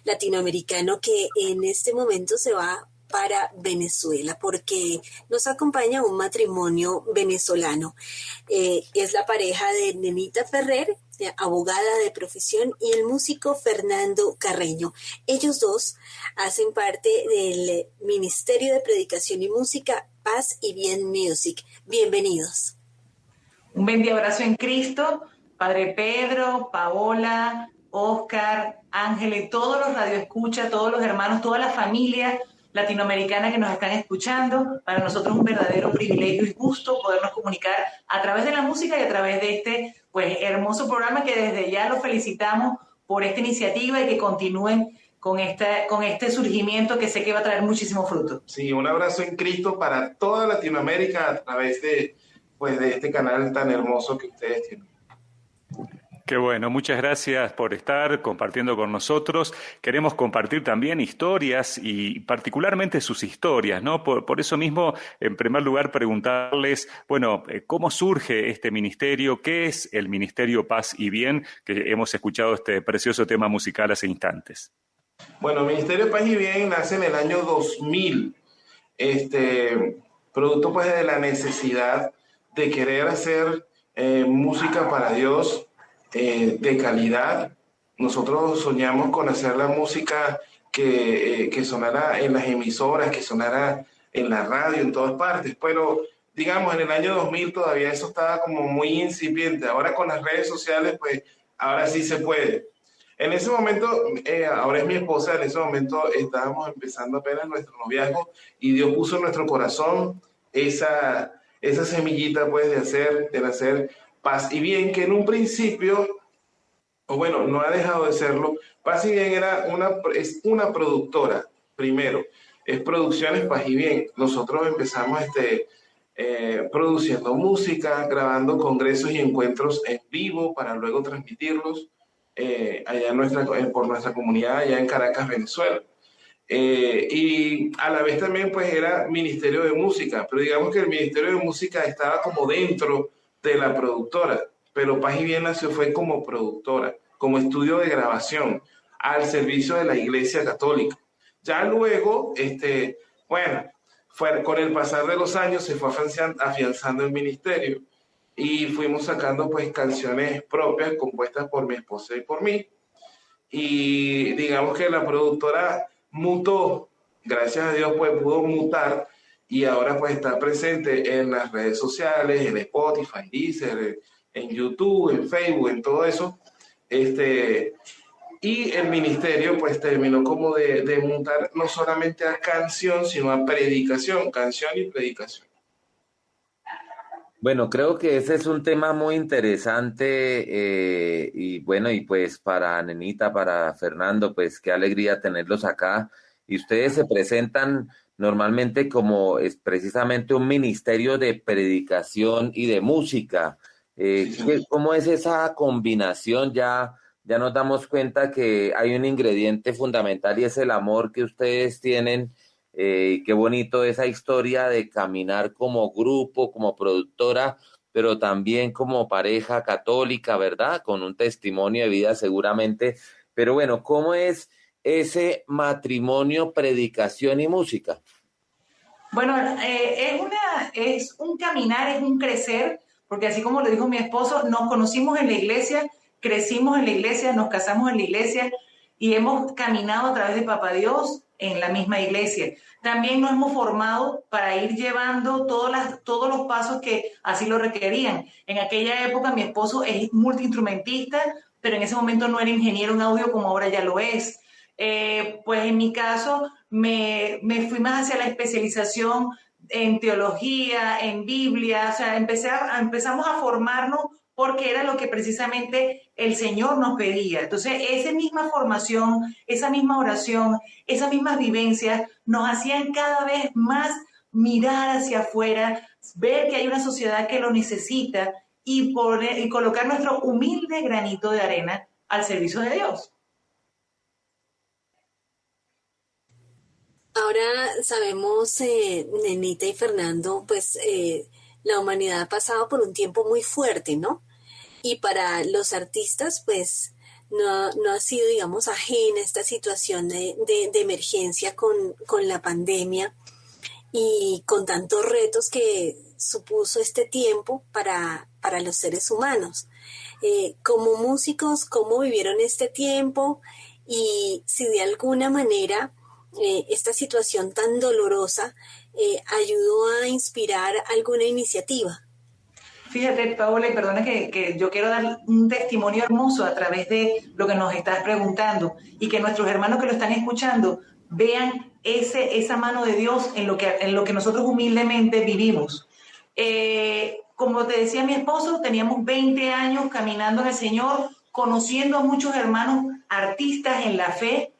latinoamericano que en este momento se va para Venezuela, porque nos acompaña un matrimonio venezolano. Es la pareja de Nenita Ferrer, abogada de profesión, y el músico Fernando Carreño. Ellos dos hacen parte del Ministerio de Predicación y Música Paz y Bien Music. Bienvenidos. Un bendito abrazo en Cristo, Padre Pedro, Paola, Óscar, Ángeles, todos los radioescuchas, todos los hermanos, toda la familia latinoamericana que nos están escuchando. Para nosotros es un verdadero privilegio y gusto podernos comunicar a través de la música y a través de este hermoso programa, que desde ya los felicitamos por esta iniciativa y que continúen con este surgimiento que sé que va a traer muchísimo fruto. Sí, un abrazo en Cristo para toda Latinoamérica a través de este canal tan hermoso que ustedes tienen. Qué bueno, muchas gracias por estar compartiendo con nosotros. Queremos compartir también historias y particularmente sus historias, ¿no? Por eso mismo, en primer lugar, preguntarles, bueno, ¿cómo surge este ministerio? ¿Qué es el Ministerio Paz y Bien? Que hemos escuchado este precioso tema musical hace instantes. Bueno, el Ministerio Paz y Bien nace en el año 2000, producto pues de la necesidad de querer hacer música para Dios, de calidad. Nosotros soñamos con hacer la música que sonara en las emisoras, que sonara en la radio, en todas partes, pero digamos en el año 2000 todavía eso estaba como muy incipiente. Ahora con las redes sociales, pues ahora sí se puede. En ese momento, ahora es mi esposa, en ese momento estábamos empezando apenas nuestro noviazgo y Dios puso en nuestro corazón esa semillita pues de hacer Paz y Bien, que en un principio, o bueno, no ha dejado de serlo. Paz y Bien es una productora, primero, es Producciones Paz y Bien. Nosotros empezamos produciendo música, grabando congresos y encuentros en vivo para luego transmitirlos allá por nuestra comunidad allá en Caracas, Venezuela. Y a la vez también pues era Ministerio de Música, pero digamos que el Ministerio de Música estaba como dentro de la productora, pero Paz y Bien nació fue como productora, como estudio de grabación al servicio de la Iglesia Católica. Ya luego, con el pasar de los años se fue afianzando el ministerio y fuimos sacando pues canciones propias compuestas por mi esposa y por mí. Y digamos que la productora mutó, gracias a Dios pues pudo mutar y ahora pues está presente en las redes sociales, en Spotify, Deezer, en YouTube, en Facebook, en todo eso. Y el ministerio pues terminó como de mutar no solamente a canción, sino a predicación, canción y predicación. Bueno, creo que ese es un tema muy interesante y bueno, y pues para Nenita, para Fernando, pues qué alegría tenerlos acá. Y ustedes se presentan normalmente como es precisamente un ministerio de predicación y de música. ¿Cómo es esa combinación? Ya nos damos cuenta que hay un ingrediente fundamental y es el amor que ustedes tienen. Qué bonito esa historia de caminar como grupo, como productora, pero también como pareja católica, ¿verdad? Con un testimonio de vida seguramente. Pero bueno, ¿cómo es ese matrimonio, predicación y música? Bueno, es un caminar, es un crecer, porque así como lo dijo mi esposo, nos conocimos en la iglesia, crecimos en la iglesia, nos casamos en la iglesia y hemos caminado a través de Papá Dios en la misma iglesia. También nos hemos formado para ir llevando todos los pasos que así lo requerían. En aquella época mi esposo es multiinstrumentista, pero en ese momento no era ingeniero en audio como ahora ya lo es. Pues en mi caso me fui más hacia la especialización en teología, en Biblia, o sea, empezamos a formarnos porque era lo que precisamente el Señor nos pedía. Entonces, esa misma formación, esa misma oración, esas mismas vivencias nos hacían cada vez más mirar hacia afuera, ver que hay una sociedad que lo necesita y colocar nuestro humilde granito de arena al servicio de Dios. Ahora sabemos, Nenita y Fernando, pues la humanidad ha pasado por un tiempo muy fuerte, ¿no? Y para los artistas, pues no ha sido, digamos, ajena esta situación de emergencia con la pandemia y con tantos retos que supuso este tiempo para los seres humanos. Como músicos, ¿cómo vivieron este tiempo? Y si de alguna manera esta situación tan dolorosa ayudó a inspirar alguna iniciativa. Fíjate, Paola, y perdona que yo quiero dar un testimonio hermoso a través de lo que nos estás preguntando y que nuestros hermanos que lo están escuchando vean esa mano de Dios en lo que nosotros humildemente vivimos. Como te decía mi esposo, teníamos 20 años caminando en el Señor, conociendo a muchos hermanos artistas en la fe,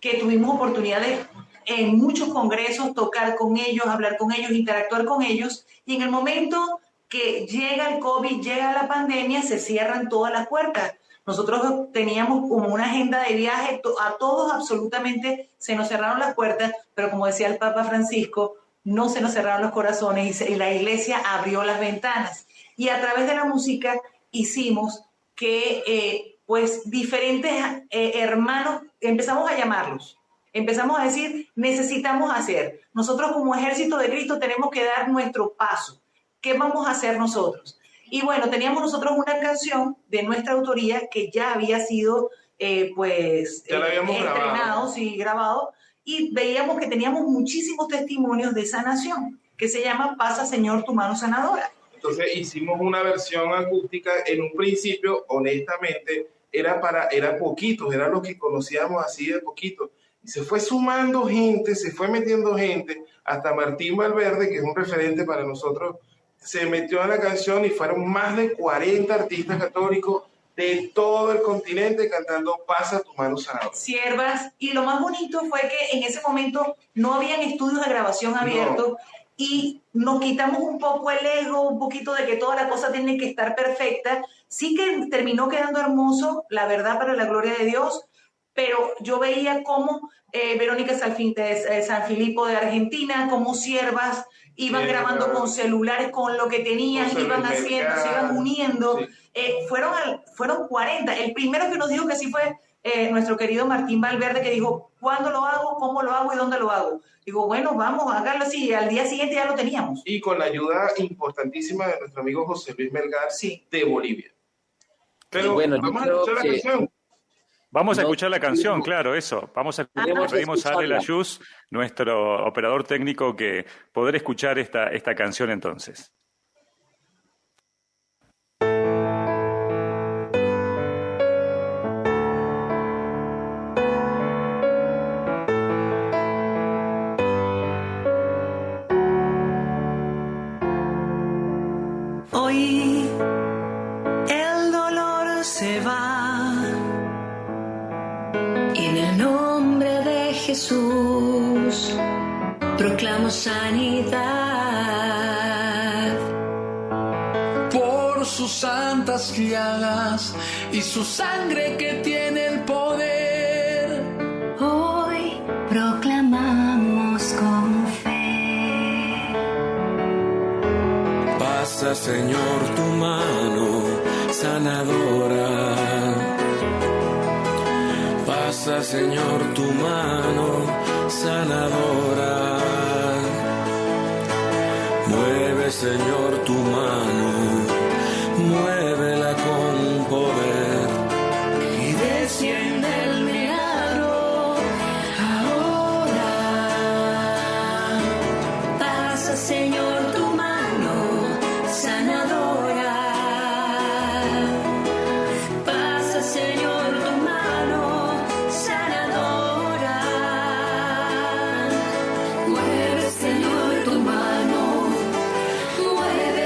que tuvimos oportunidades en muchos congresos, tocar con ellos, hablar con ellos, interactuar con ellos, y en el momento que llega el COVID, llega la pandemia, se cierran todas las puertas. Nosotros teníamos como una agenda de viaje, a todos absolutamente se nos cerraron las puertas, pero como decía el Papa Francisco, no se nos cerraron los corazones y la iglesia abrió las ventanas. Y a través de la música hicimos que pues diferentes hermanos, empezamos a llamarlos, empezamos a decir, necesitamos hacer. Nosotros como ejército de Cristo tenemos que dar nuestro paso. ¿Qué vamos a hacer nosotros? Y bueno, teníamos nosotros una canción de nuestra autoría que ya había sido ya la habíamos estrenado, grabado, y veíamos que teníamos muchísimos testimonios de sanación, que se llama Pasa Señor tu mano sanadora. Entonces hicimos una versión acústica. En un principio, honestamente, era poquitos, era lo que conocíamos así de poquito. Y se fue sumando gente, se fue metiendo gente, hasta Martín Valverde, que es un referente para nosotros, se metió en la canción y fueron más de 40 artistas católicos de todo el continente cantando Pasa tu mano sanadora. Siervas, y lo más bonito fue que en ese momento no habían estudios de grabación abiertos y nos quitamos un poco el ego, un poquito de que toda la cosa tiene que estar perfecta. Sí que terminó quedando hermoso, la verdad, para la gloria de Dios, pero yo veía cómo Verónica Sanfilippo de Argentina, como Siervas, iban grabando con celulares, con lo que tenían, iban haciendo, se iban uniendo. Sí. Fueron 40. El primero que nos dijo que sí fue nuestro querido Martín Valverde, que dijo, ¿cuándo lo hago? ¿Cómo lo hago? ¿Y dónde lo hago? Digo, bueno, vamos a hacerlo así. Al día siguiente ya lo teníamos. Y con la ayuda importantísima de nuestro amigo José Luis Melgar, de Bolivia. Pero bueno, vamos a escuchar la canción. Vamos a escuchar la canción, claro, eso. Vamos a escuchar, le pedimos a Ale Layuz, nuestro operador técnico, que poder escuchar esta canción entonces. Hoy el dolor se va. En el nombre de Jesús proclamo sanidad. Por sus santas llagas y su sangre que tiene el poder, hoy proclamamos con fe. Pasa, Señor, tu mano sanadora. Pasa, Señor, tu mano sanadora. Mueve, Señor, tu mano, muévela con poder. Y desciende el milagro ahora. Pasa, Señor, tu mano sanadora. Pasa, Señor, tu mano sanadora. Mueve, Señor, tu mano, mueve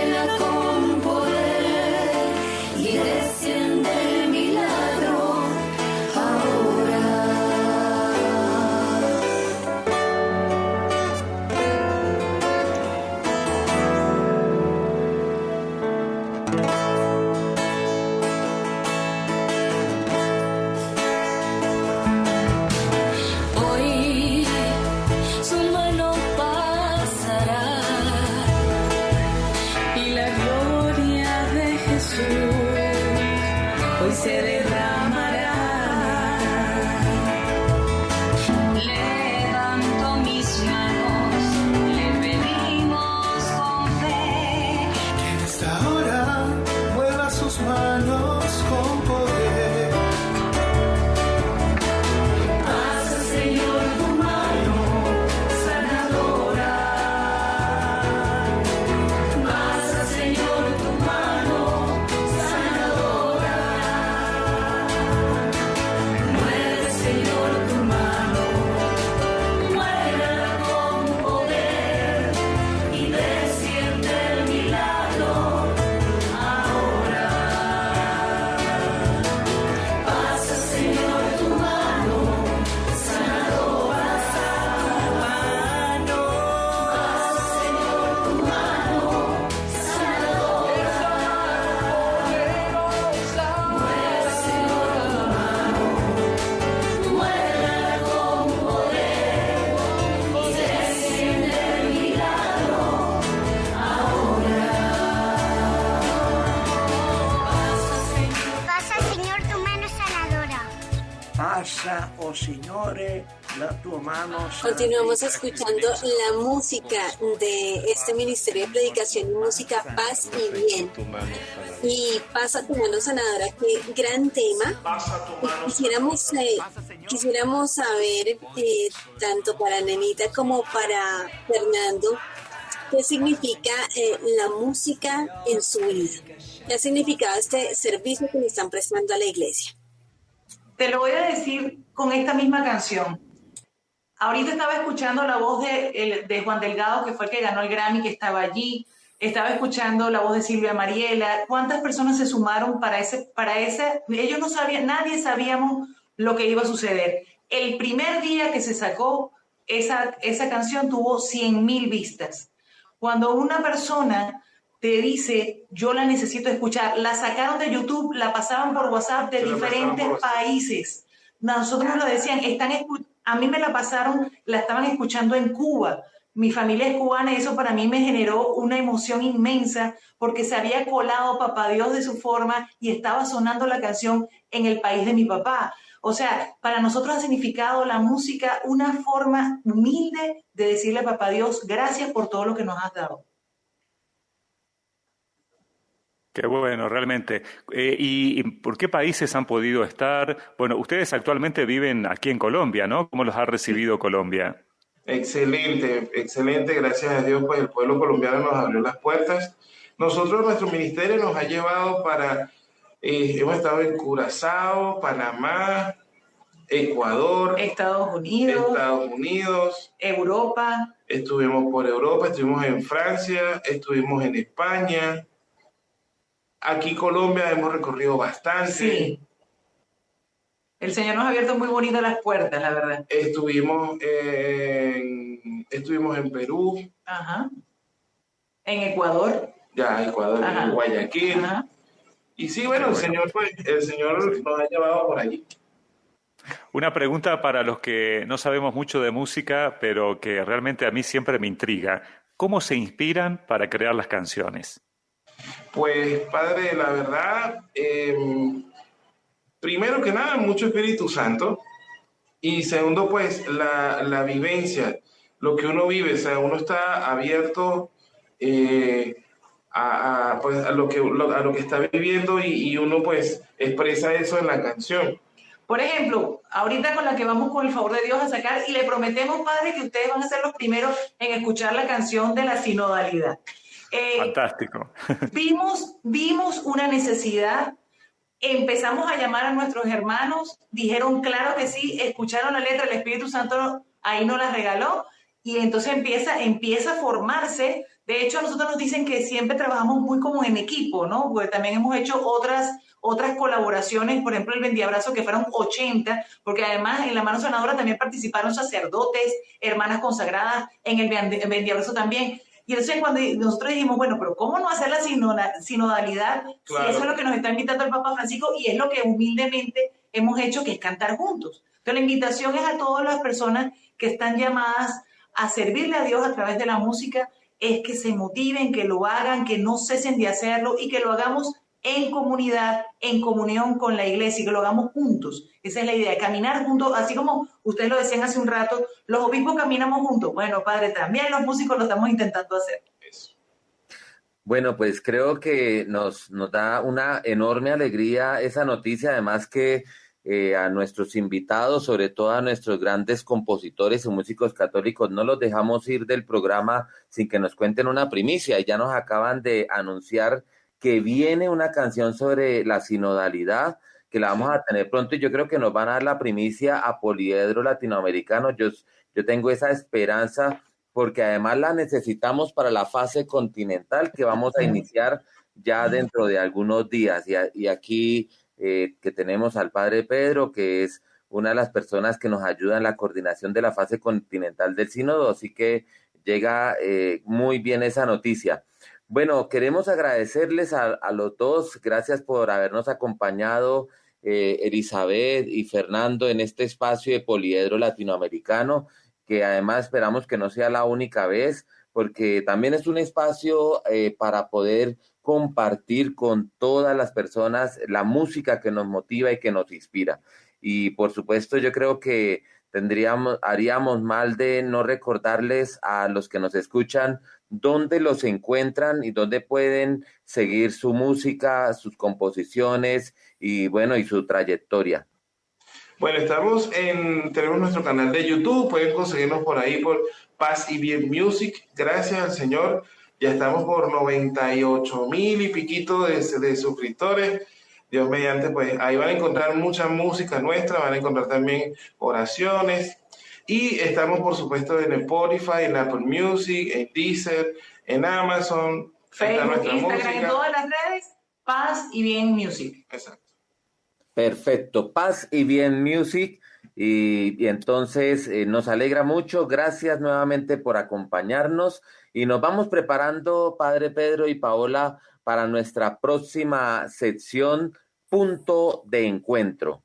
passa, oh Signore, la tua mano. Continuamos escuchando la música de este Ministerio de Predicación y Música, Paz y Bien. Y pasa tu mano sanadora, qué gran tema. Quisiéramos saber, tanto para Nenita como para Fernando, qué significa la música en su vida. ¿Qué ha significado este servicio que le están prestando a la iglesia? Te lo voy a decir con esta misma canción. Ahorita estaba escuchando la voz de Juan Delgado, que fue el que ganó el Grammy, que estaba allí. Estaba escuchando la voz de Silvia Mariela. ¿Cuántas personas se sumaron para ese? Ellos no sabían, nadie sabíamos lo que iba a suceder. El primer día que se sacó esa canción tuvo 100,000 vistas. Cuando una persona te dice, yo la necesito escuchar, la sacaron de YouTube, la pasaban por WhatsApp de diferentes países. Nosotros nos lo decían, a mí me la pasaron, la estaban escuchando en Cuba. Mi familia es cubana y eso para mí me generó una emoción inmensa porque se había colado Papá Dios de su forma y estaba sonando la canción en el país de mi papá. O sea, para nosotros ha significado la música una forma humilde de decirle a Papá Dios, gracias por todo lo que nos has dado. Qué bueno, realmente. ¿Y por qué países han podido estar? Bueno, ustedes actualmente viven aquí en Colombia, ¿no? ¿Cómo los ha recibido Colombia? Excelente, excelente. Gracias a Dios, pues el pueblo colombiano nos abrió las puertas. Nosotros, nuestro ministerio nos ha llevado hemos estado en Curazao, Panamá, Ecuador, Estados Unidos, Europa. Estuvimos por Europa, estuvimos en Francia, estuvimos en España. Aquí Colombia hemos recorrido bastante. Sí. El Señor nos ha abierto muy bonito las puertas, la verdad. Estuvimos en Perú. Ajá. En Ecuador. Ecuador, en Guayaquil. Ajá. Y sí, bueno, el Señor nos ha llevado por allí. Una pregunta para los que no sabemos mucho de música, pero que realmente a mí siempre me intriga. ¿Cómo se inspiran para crear las canciones? Pues, padre, la verdad, primero que nada, mucho Espíritu Santo. Y segundo, pues, la vivencia, lo que uno vive. O sea, uno está abierto a lo que está viviendo y uno, pues, expresa eso en la canción. Por ejemplo, ahorita con la que vamos con el favor de Dios a sacar, y le prometemos, padre, que ustedes van a ser los primeros en escuchar la canción de la sinodalidad. Fantástico. Vimos una necesidad, empezamos a llamar a nuestros hermanos, dijeron claro que sí, escucharon la letra, el Espíritu Santo ahí nos la regaló, y entonces empieza a formarse. De hecho, a nosotros nos dicen que siempre trabajamos muy como en equipo, ¿no? Porque también hemos hecho otras colaboraciones, por ejemplo, el Bendiabrazo, que fueron 80, porque además en la mano sanadora también participaron sacerdotes, hermanas consagradas, en el Bendiabrazo también. Y entonces cuando nosotros dijimos, bueno, pero ¿cómo no hacer la sinodalidad? Claro. Si eso es lo que nos está invitando el Papa Francisco y es lo que humildemente hemos hecho, que es cantar juntos. Entonces la invitación es a todas las personas que están llamadas a servirle a Dios a través de la música, es que se motiven, que lo hagan, que no cesen de hacerlo y que lo hagamos en comunidad, en comunión con la iglesia y que lo hagamos juntos. Esa es la idea, caminar juntos, así como ustedes lo decían hace un rato, los obispos caminamos juntos. Bueno, padre, también los músicos lo estamos intentando hacer. Bueno, pues creo que nos da una enorme alegría esa noticia, además que a nuestros invitados, sobre todo a nuestros grandes compositores y músicos católicos, no los dejamos ir del programa sin que nos cuenten una primicia. Ya nos acaban de anunciar que viene una canción sobre la sinodalidad, que la vamos a tener pronto, y yo creo que nos van a dar la primicia a Poliedro Latinoamericano. Yo tengo esa esperanza, porque además la necesitamos para la fase continental que vamos a iniciar ya dentro de algunos días. Y aquí que tenemos al Padre Pedro, que es una de las personas que nos ayuda en la coordinación de la fase continental del sínodo, así que llega muy bien esa noticia. Bueno, queremos agradecerles a los dos, gracias por habernos acompañado, Elizabeth y Fernando, en este espacio de Poliedro Latinoamericano, que además esperamos que no sea la única vez, porque también es un espacio para poder compartir con todas las personas la música que nos motiva y que nos inspira. Y por supuesto yo creo que haríamos mal de no recordarles a los que nos escuchan dónde los encuentran y dónde pueden seguir su música, sus composiciones y bueno, y su trayectoria. Bueno, tenemos nuestro canal de YouTube, pueden conseguirnos por ahí por Paz y Bien Music. Gracias al Señor, ya estamos por 98,000 y piquito de suscriptores. Dios mediante, pues ahí van a encontrar mucha música nuestra, van a encontrar también oraciones. Y estamos, por supuesto, en Spotify, en Apple Music, en Deezer, en Amazon, Facebook, Instagram, en todas las redes, Paz y Bien Music. Exacto. Perfecto, Paz y Bien Music. Y entonces nos alegra mucho. Gracias nuevamente por acompañarnos. Y nos vamos preparando, Padre Pedro y Paola, para nuestra próxima sección, Punto de Encuentro.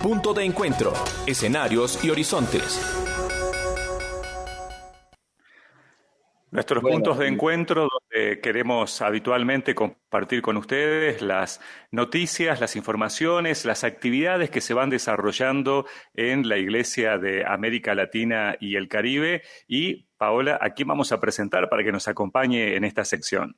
Punto de Encuentro, escenarios y horizontes. Nuestros puntos de encuentro, donde queremos habitualmente compartir con ustedes las noticias, las informaciones, las actividades que se van desarrollando en la Iglesia de América Latina y el Caribe. Y, Paola, ¿a quién vamos a presentar para que nos acompañe en esta sección?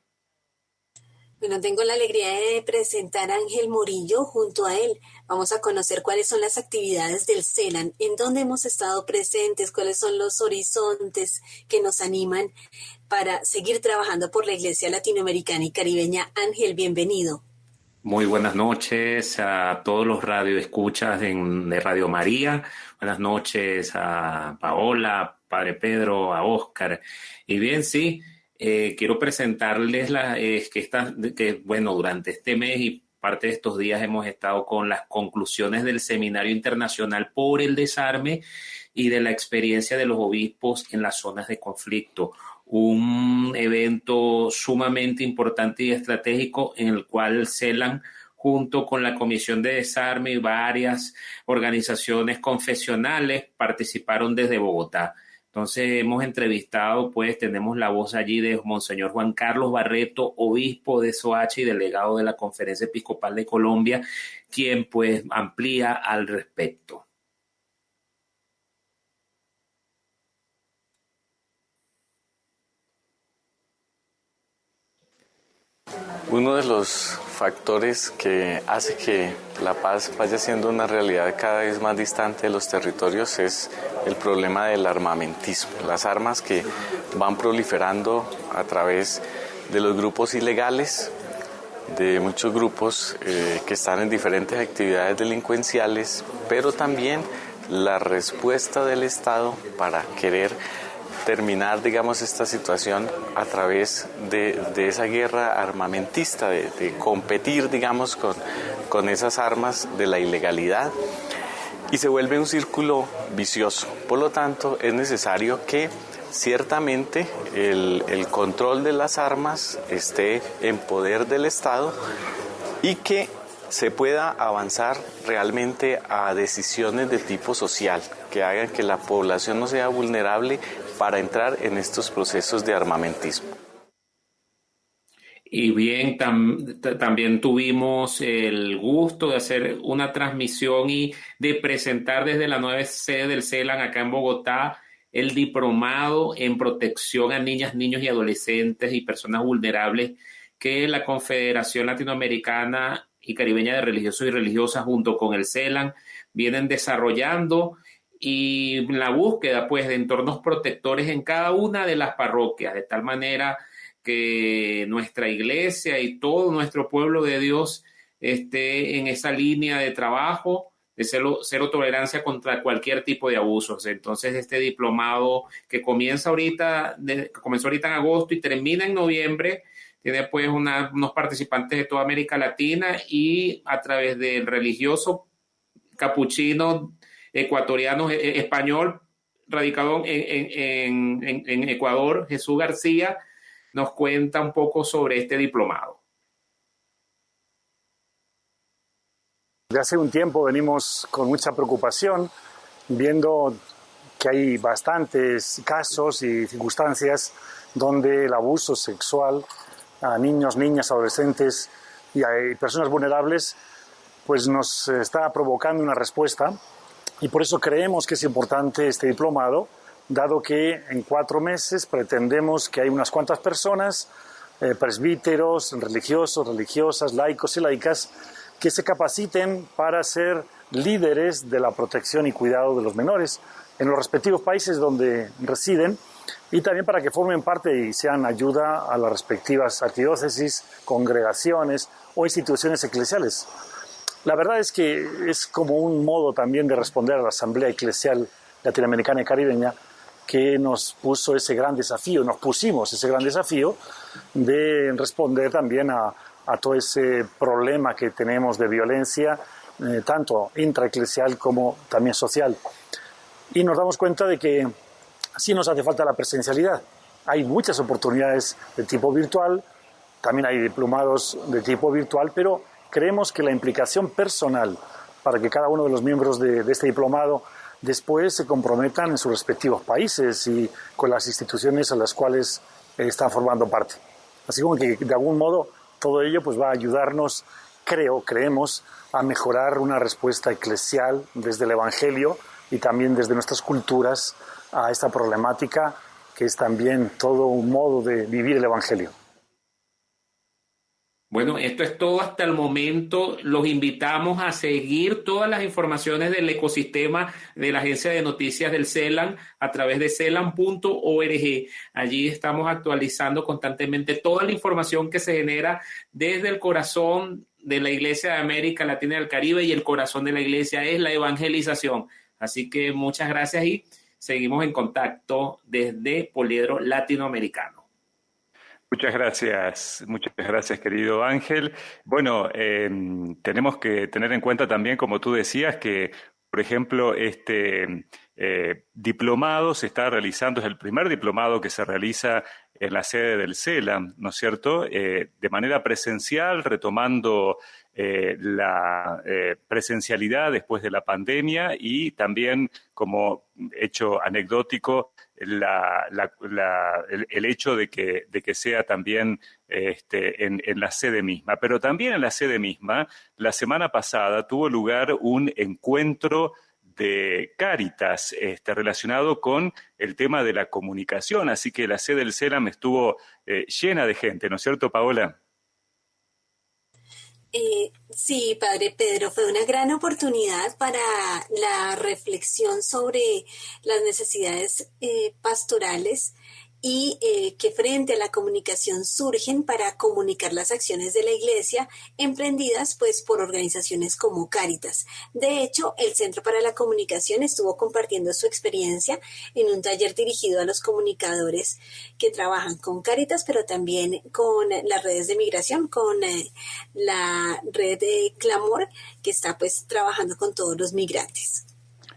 Bueno, tengo la alegría de presentar a Ángel Murillo. Junto a él vamos a conocer cuáles son las actividades del CELAN, en dónde hemos estado presentes, cuáles son los horizontes que nos animan para seguir trabajando por la Iglesia Latinoamericana y Caribeña. Ángel, bienvenido. Muy buenas noches a todos los radioescuchas de Radio María. Buenas noches a Paola, Padre Pedro, a Óscar. Y bien, sí, quiero presentarles durante este mes y parte de estos días hemos estado con las conclusiones del Seminario Internacional por el Desarme y de la experiencia de los obispos en las zonas de conflicto. Un evento sumamente importante y estratégico en el cual CELAN, junto con la Comisión de Desarme y varias organizaciones confesionales, participaron desde Bogotá. Entonces hemos entrevistado, tenemos la voz allí de Monseñor Juan Carlos Barreto, obispo de Soacha y delegado de la Conferencia Episcopal de Colombia, quien amplía al respecto. Uno de los factores que hace que la paz vaya siendo una realidad cada vez más distante de los territorios es el problema del armamentismo. Las armas que van proliferando a través de los grupos ilegales, de muchos grupos que están en diferentes actividades delincuenciales, pero también la respuesta del Estado para querer terminar, esta situación a través de esa guerra armamentista, de competir, con esas armas de la ilegalidad, y se vuelve un círculo vicioso. Por lo tanto, es necesario que ciertamente el control de las armas esté en poder del Estado y que se pueda avanzar realmente a decisiones de tipo social que hagan que la población no sea vulnerable para entrar en estos procesos de armamentismo. Y bien, también tuvimos el gusto de hacer una transmisión y de presentar desde la nueva sede del CELAN acá en Bogotá el diplomado en protección a niñas, niños y adolescentes y personas vulnerables que la Confederación Latinoamericana y Caribeña de Religiosos y Religiosas junto con el CELAN vienen desarrollando, y la búsqueda de entornos protectores en cada una de las parroquias, de tal manera que nuestra iglesia y todo nuestro pueblo de Dios esté en esa línea de trabajo de cero tolerancia contra cualquier tipo de abusos. Entonces, este diplomado que comenzó ahorita en agosto y termina en noviembre, tiene unos participantes de toda América Latina, y a través del religioso capuchino ecuatoriano español radicado en Ecuador, Jesús García, nos cuenta un poco sobre este diplomado. De hace un tiempo venimos con mucha preocupación viendo que hay bastantes casos y circunstancias donde el abuso sexual a niños, niñas, adolescentes y a personas vulnerables pues nos está provocando una respuesta, y por eso creemos que es importante este diplomado, dado que en 4 meses pretendemos que hay unas cuantas personas, presbíteros, religiosos, religiosas, laicos y laicas, que se capaciten para ser líderes de la protección y cuidado de los menores en los respectivos países donde residen, y también para que formen parte y sean ayuda a las respectivas arquidiócesis, congregaciones o instituciones eclesiales. La verdad es que es como un modo también de responder a la Asamblea Eclesial Latinoamericana y Caribeña, que nos pusimos ese gran desafío de responder también a todo ese problema que tenemos de violencia, tanto intraeclesial como también social. Y nos damos cuenta de que sí nos hace falta la presencialidad. Hay muchas oportunidades de tipo virtual, también hay diplomados de tipo virtual, pero creemos que la implicación personal para que cada uno de los miembros de este diplomado después se comprometan en sus respectivos países y con las instituciones a las cuales están formando parte. Así como que de algún modo todo ello pues va a ayudarnos, creemos, a mejorar una respuesta eclesial desde el Evangelio y también desde nuestras culturas a esta problemática que es también todo un modo de vivir el Evangelio. Bueno, esto es todo hasta el momento. Los invitamos a seguir todas las informaciones del ecosistema de la Agencia de Noticias del CELAN a través de celan.org. Allí estamos actualizando constantemente toda la información que se genera desde el corazón de la Iglesia de América Latina y del Caribe, y el corazón de la Iglesia es la evangelización. Así que muchas gracias y seguimos en contacto desde Poliedro Latinoamericano. Muchas gracias, querido Ángel. Bueno, tenemos que tener en cuenta también, como tú decías, que, por ejemplo, este diplomado se está realizando, es el primer diplomado que se realiza en la sede del CELAN, ¿no es cierto?, de manera presencial, retomando la presencialidad después de la pandemia, y también, como hecho anecdótico, el hecho de que sea también en la sede misma. Pero también en la sede misma, la semana pasada tuvo lugar un encuentro de Cáritas relacionado con el tema de la comunicación, así que la sede del CELAM estuvo llena de gente, ¿no es cierto, Paola? Sí, Padre Pedro, fue una gran oportunidad para la reflexión sobre las necesidades pastorales y que frente a la comunicación surgen para comunicar las acciones de la Iglesia emprendidas pues por organizaciones como Cáritas. De hecho, el Centro para la Comunicación estuvo compartiendo su experiencia en un taller dirigido a los comunicadores que trabajan con Cáritas, pero también con las redes de migración, con la red de Clamor, que está pues trabajando con todos los migrantes.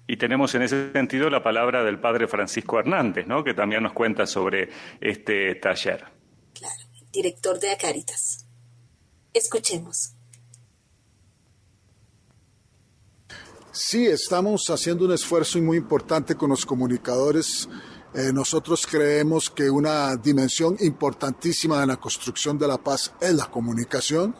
Y tenemos en ese sentido la palabra del padre Francisco Hernández, ¿no?, que también nos cuenta sobre este taller. Claro, director de Cáritas. Escuchemos. Sí, estamos haciendo un esfuerzo muy importante con los comunicadores. Nosotros creemos que una dimensión importantísima de la construcción de la paz es la comunicación.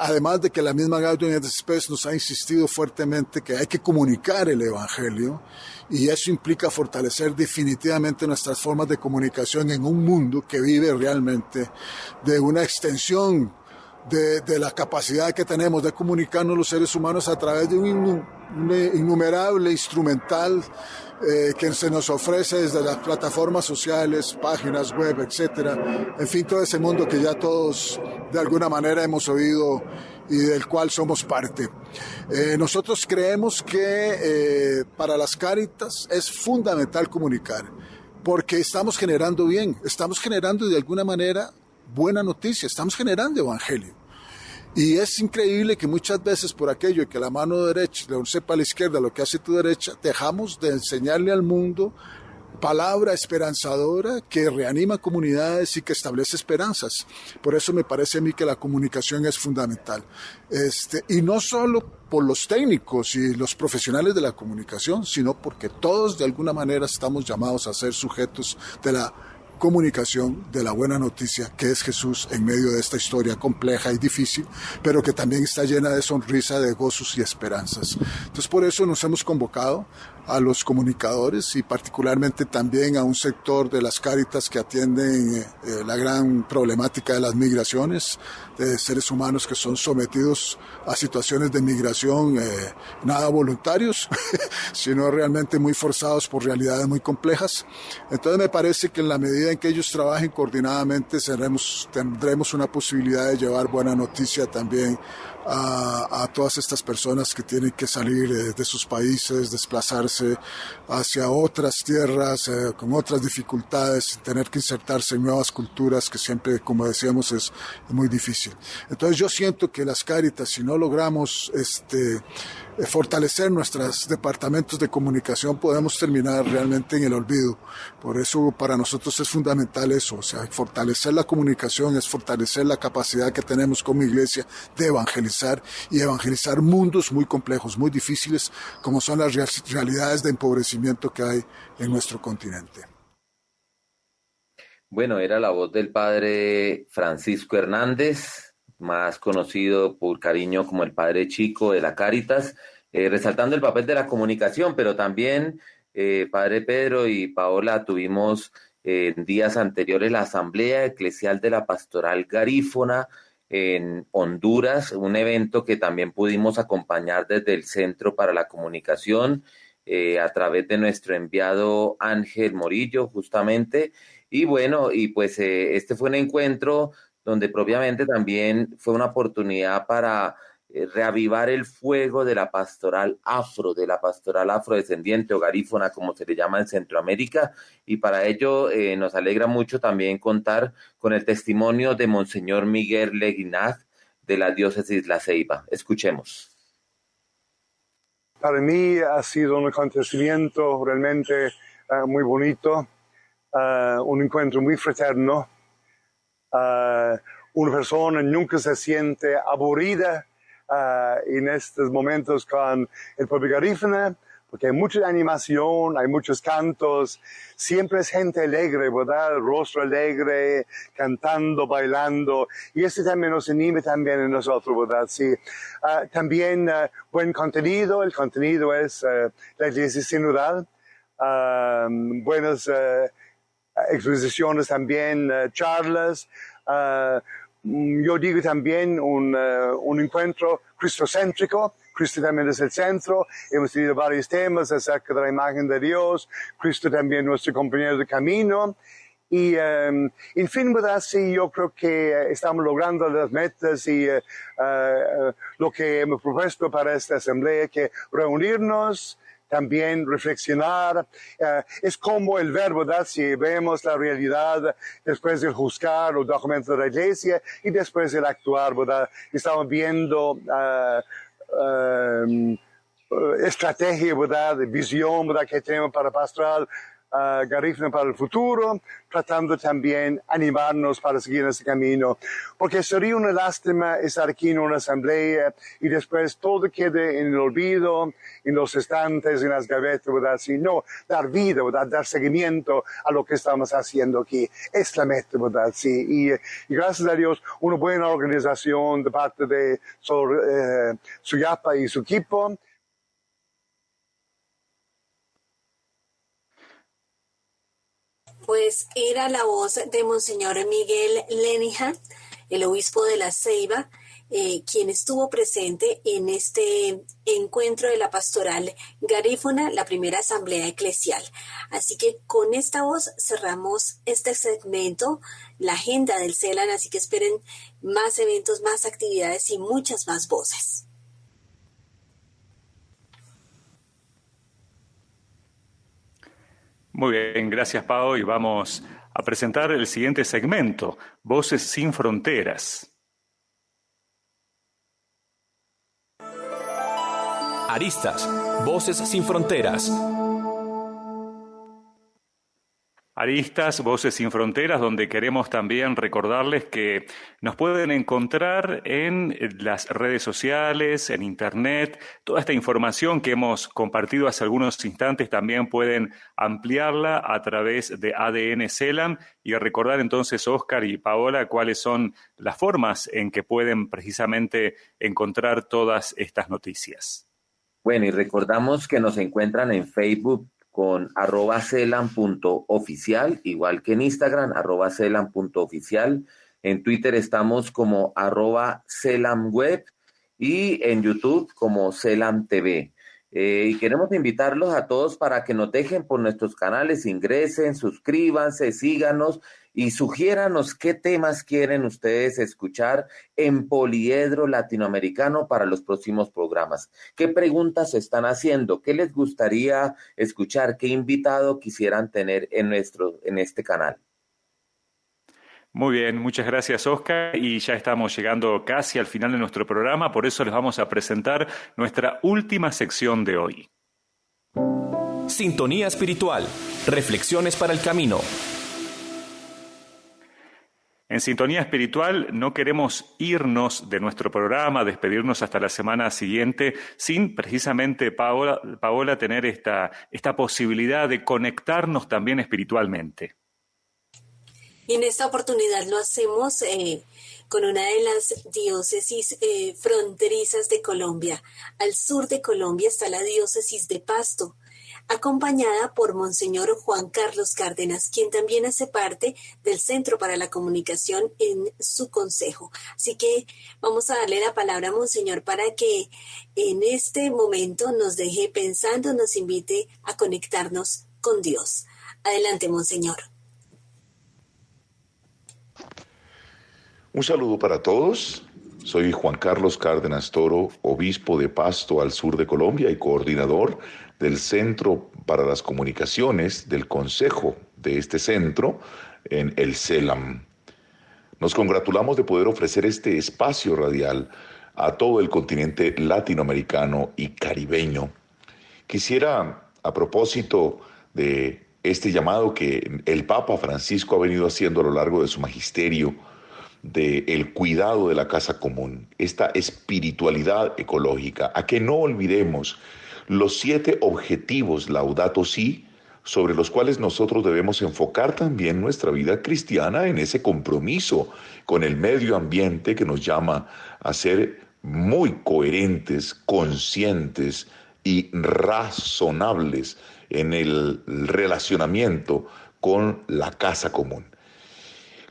Además de que la misma Gaudium et Spes nos ha insistido fuertemente que hay que comunicar el Evangelio, y eso implica fortalecer definitivamente nuestras formas de comunicación en un mundo que vive realmente de una extensión de la capacidad que tenemos de comunicarnos los seres humanos a través de un innumerable instrumental que se nos ofrece desde las plataformas sociales, páginas web, etcétera. En fin, todo ese mundo que ya todos de alguna manera hemos oído y del cual somos parte. Nosotros creemos que para las Cáritas es fundamental comunicar, porque estamos generando bien, estamos generando de alguna manera buena noticia, estamos generando evangelio. Y es increíble que muchas veces por aquello que la mano derecha no sepa a la izquierda lo que hace tu derecha, dejamos de enseñarle al mundo palabra esperanzadora que reanima comunidades y que establece esperanzas. Por eso me parece a mí que la comunicación es fundamental. Y no solo por los técnicos y los profesionales de la comunicación, sino porque todos de alguna manera estamos llamados a ser sujetos de la comunicación de la buena noticia que es Jesús en medio de esta historia compleja y difícil, pero que también está llena de sonrisa, de gozos y esperanzas. Entonces por eso nos hemos convocado a los comunicadores y particularmente también a un sector de las Cáritas que atienden la gran problemática de las migraciones, de seres humanos que son sometidos a situaciones de migración nada voluntarios, sino realmente muy forzados por realidades muy complejas. Entonces me parece que en la medida en que ellos trabajen coordinadamente tendremos una posibilidad de llevar buena noticia también a todas estas personas que tienen que salir de sus países, desplazarse hacia otras tierras con otras dificultades, tener que insertarse en nuevas culturas que siempre, como decíamos, es muy difícil. Entonces yo siento que las Cáritas, si no logramos fortalecer nuestros departamentos de comunicación, podemos terminar realmente en el olvido. Por eso para nosotros es fundamental eso, o sea, fortalecer la comunicación es fortalecer la capacidad que tenemos como iglesia de evangelizar y evangelizar mundos muy complejos, muy difíciles, como son las realidades de empobrecimiento que hay en nuestro continente. Bueno, era la voz del padre Francisco Hernández, más conocido por cariño como el Padre Chico de la Cáritas, resaltando el papel de la comunicación, pero también, Padre Pedro y Paola, tuvimos en días anteriores la Asamblea Eclesial de la Pastoral Garífuna en Honduras, un evento que también pudimos acompañar desde el Centro para la Comunicación, a través de nuestro enviado Ángel Morillo, justamente. Y bueno, este fue un encuentro donde propiamente también fue una oportunidad para reavivar el fuego de la pastoral afrodescendiente o garífona, como se le llama en Centroamérica, y para ello nos alegra mucho también contar con el testimonio de Monseñor Miguel Leguinaz de la diócesis La Ceiba. Escuchemos. Para mí ha sido un acontecimiento realmente muy bonito, un encuentro muy fraterno. Una persona nunca se siente aburrida en estos momentos con el pueblo garífuna, porque hay mucha animación, hay muchos cantos, siempre es gente alegre, ¿verdad? El rostro alegre, cantando, bailando, y eso también nos anima también a nosotros, ¿verdad? Sí. También buen contenido, el contenido es la iglesia sinodal, buenas exposiciones también, charlas, yo digo también un encuentro cristocéntrico. Cristo también es el centro. Hemos tenido varios temas acerca de la imagen de Dios. Cristo también nuestro compañero de camino. Y, en fin, ¿verdad? Sí, yo creo que estamos logrando las metas y lo que hemos propuesto para esta asamblea, que reunirnos, también reflexionar, es como el verbo, ¿verdad? Si vemos la realidad después del juzgar los documentos de la iglesia y después del actuar, ¿verdad? Estamos viendo estrategia, ¿verdad? Visión, ¿verdad? Que tenemos para pastoral garífuna para el futuro, tratando también animarnos para seguir en ese camino, porque sería una lástima estar aquí en una asamblea y después todo quede en el olvido, en los estantes, en las gavetas, ¿verdad? Sino dar vida, ¿verdad? Dar seguimiento a lo que estamos haciendo aquí. Es la meta, ¿verdad? Sí. Y gracias a Dios, una buena organización de parte de Suyapa y su equipo. Pues era la voz de Monseñor Miguel Leguinaz, el obispo de La Ceiba, quien estuvo presente en este encuentro de la pastoral garífuna, la primera asamblea eclesial. Así que con esta voz cerramos este segmento, la agenda del CELAN, así que esperen más eventos, más actividades y muchas más voces. Muy bien, gracias Pau, y vamos a presentar el siguiente segmento, Voces sin Fronteras. Aristas, Voces sin Fronteras. aristas, Voces Sin Fronteras, donde queremos también recordarles que nos pueden encontrar en las redes sociales, en internet. Toda esta información que hemos compartido hace algunos instantes también pueden ampliarla a través de ADN CELAM, y recordar entonces, Óscar y Paola, cuáles son las formas en que pueden precisamente encontrar todas estas noticias. Bueno, y recordamos que nos encuentran en Facebook con @celam.oficial, igual que en Instagram, @celam.oficial. En Twitter estamos como @celamweb y en YouTube como Celam TV. Y queremos invitarlos a todos para que nos dejen por nuestros canales, ingresen, suscríbanse, síganos y sugiéranos qué temas quieren ustedes escuchar en Poliedro Latinoamericano para los próximos programas. ¿Qué preguntas están haciendo? ¿Qué les gustaría escuchar? ¿Qué invitado quisieran tener en este canal? Muy bien, muchas gracias, Óscar, y ya estamos llegando casi al final de nuestro programa, por eso les vamos a presentar nuestra última sección de hoy. Sintonía espiritual, reflexiones para el camino. En Sintonía Espiritual no queremos irnos de nuestro programa, despedirnos hasta la semana siguiente, sin precisamente, Paola, tener esta posibilidad de conectarnos también espiritualmente. Y en esta oportunidad lo hacemos con una de las diócesis fronterizas de Colombia. Al sur de Colombia está la diócesis de Pasto, acompañada por Monseñor Juan Carlos Cárdenas, quien también hace parte del Centro para la Comunicación en su consejo. Así que vamos a darle la palabra a Monseñor para que en este momento nos deje pensando, nos invite a conectarnos con Dios. Adelante, Monseñor. Un saludo para todos. Soy Juan Carlos Cárdenas Toro, obispo de Pasto al sur de Colombia y coordinador del Centro para las Comunicaciones del Consejo de este centro en el CELAM. Nos congratulamos de poder ofrecer este espacio radial a todo el continente latinoamericano y caribeño. Quisiera, a propósito de este llamado que el Papa Francisco ha venido haciendo a lo largo de su magisterio, del cuidado de la casa común, esta espiritualidad ecológica, a que no olvidemos los 7 objetivos Laudato Si, sobre los cuales nosotros debemos enfocar también nuestra vida cristiana en ese compromiso con el medio ambiente que nos llama a ser muy coherentes, conscientes y razonables en el relacionamiento con la casa común.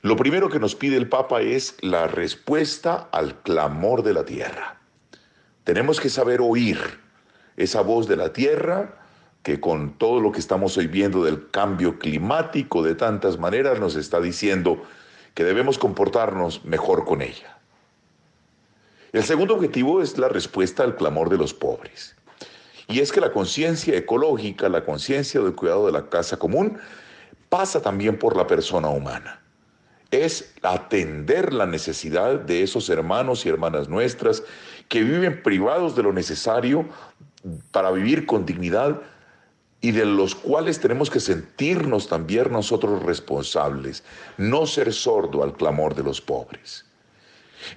Lo primero que nos pide el Papa es la respuesta al clamor de la tierra. Tenemos que saber oír esa voz de la tierra que con todo lo que estamos hoy viendo del cambio climático de tantas maneras nos está diciendo que debemos comportarnos mejor con ella. El segundo objetivo es la respuesta al clamor de los pobres. Y es que la conciencia ecológica, la conciencia del cuidado de la casa común, pasa también por la persona humana. Es atender la necesidad de esos hermanos y hermanas nuestras que viven privados de lo necesario para vivir con dignidad y de los cuales tenemos que sentirnos también nosotros responsables, no ser sordo al clamor de los pobres.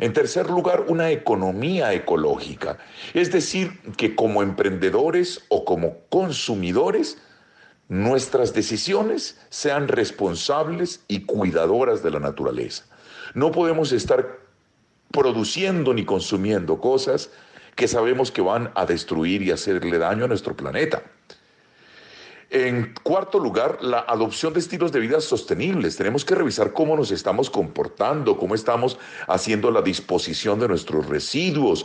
En tercer lugar, una economía ecológica, es decir, que como emprendedores o como consumidores, nuestras decisiones sean responsables y cuidadoras de la naturaleza. No podemos estar produciendo ni consumiendo cosas que sabemos que van a destruir y hacerle daño a nuestro planeta. En cuarto lugar, la adopción de estilos de vida sostenibles. Tenemos que revisar cómo nos estamos comportando, cómo estamos haciendo la disposición de nuestros residuos,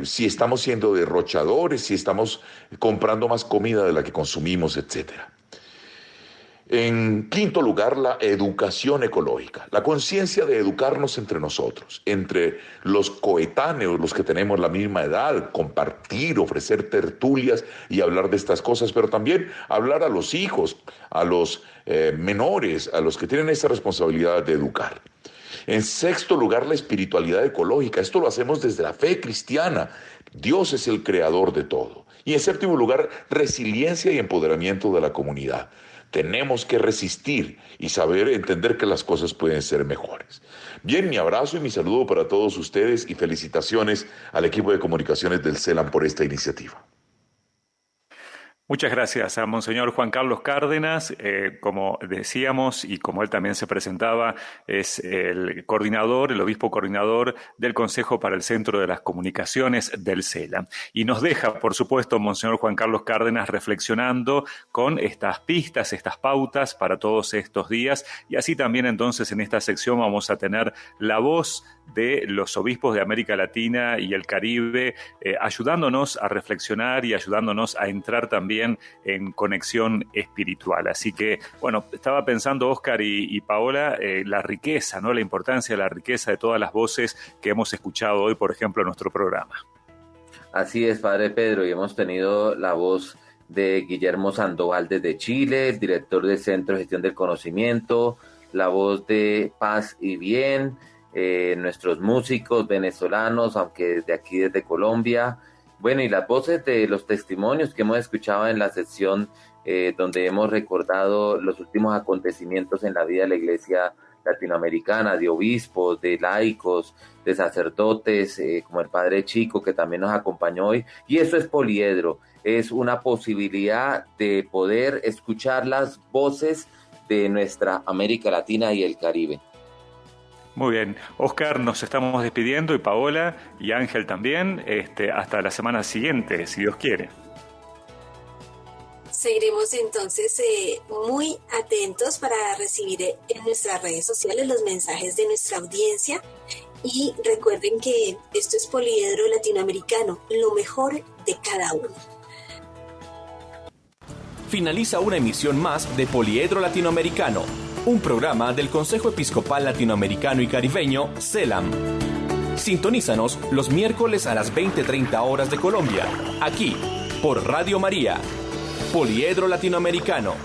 si estamos siendo derrochadores, si estamos comprando más comida de la que consumimos, etc. En quinto lugar, la educación ecológica, la conciencia de educarnos entre nosotros, entre los coetáneos, los que tenemos la misma edad, compartir, ofrecer tertulias y hablar de estas cosas, pero también hablar a los hijos, a los menores, a los que tienen esa responsabilidad de educar. En sexto lugar, la espiritualidad ecológica. Esto lo hacemos desde la fe cristiana. Dios es el creador de todo. Y en séptimo lugar, resiliencia y empoderamiento de la comunidad. Tenemos que resistir y saber entender que las cosas pueden ser mejores. Bien, mi abrazo y mi saludo para todos ustedes y felicitaciones al equipo de comunicaciones del CELAM por esta iniciativa. Muchas gracias a Monseñor Juan Carlos Cárdenas. Como decíamos y como él también se presentaba, es el obispo coordinador del Consejo para el Centro de las Comunicaciones del CELAM. Y nos deja, por supuesto, Monseñor Juan Carlos Cárdenas reflexionando con estas pistas, estas pautas para todos estos días. Y así también entonces en esta sección vamos a tener la voz de los obispos de América Latina y el Caribe, ayudándonos a reflexionar y ayudándonos a entrar también en conexión espiritual. Así que, bueno, estaba pensando, Óscar y Paola, la riqueza, ¿no? La importancia de la riqueza de todas las voces que hemos escuchado hoy, por ejemplo, en nuestro programa. Así es, Padre Pedro, y hemos tenido la voz de Guillermo Sandoval desde Chile, el director del Centro de Gestión del Conocimiento, la voz de Paz y Bien, nuestros músicos venezolanos, aunque desde aquí, desde Colombia, bueno, y las voces de los testimonios que hemos escuchado en la sección donde hemos recordado los últimos acontecimientos en la vida de la Iglesia latinoamericana, de obispos, de laicos, de sacerdotes, como el Padre Chico, que también nos acompañó hoy. Y eso es Poliedro, es una posibilidad de poder escuchar las voces de nuestra América Latina y el Caribe. Muy bien, Óscar, nos estamos despidiendo, y Paola y Ángel también, hasta la semana siguiente, si Dios quiere. Seguiremos entonces muy atentos para recibir en nuestras redes sociales los mensajes de nuestra audiencia, y recuerden que esto es Poliedro Latinoamericano, lo mejor de cada uno. Finaliza una emisión más de Poliedro Latinoamericano, un programa del Consejo Episcopal Latinoamericano y Caribeño, CELAM. Sintonízanos los miércoles a las 20:30 horas de Colombia, aquí, por Radio María. Poliedro Latinoamericano.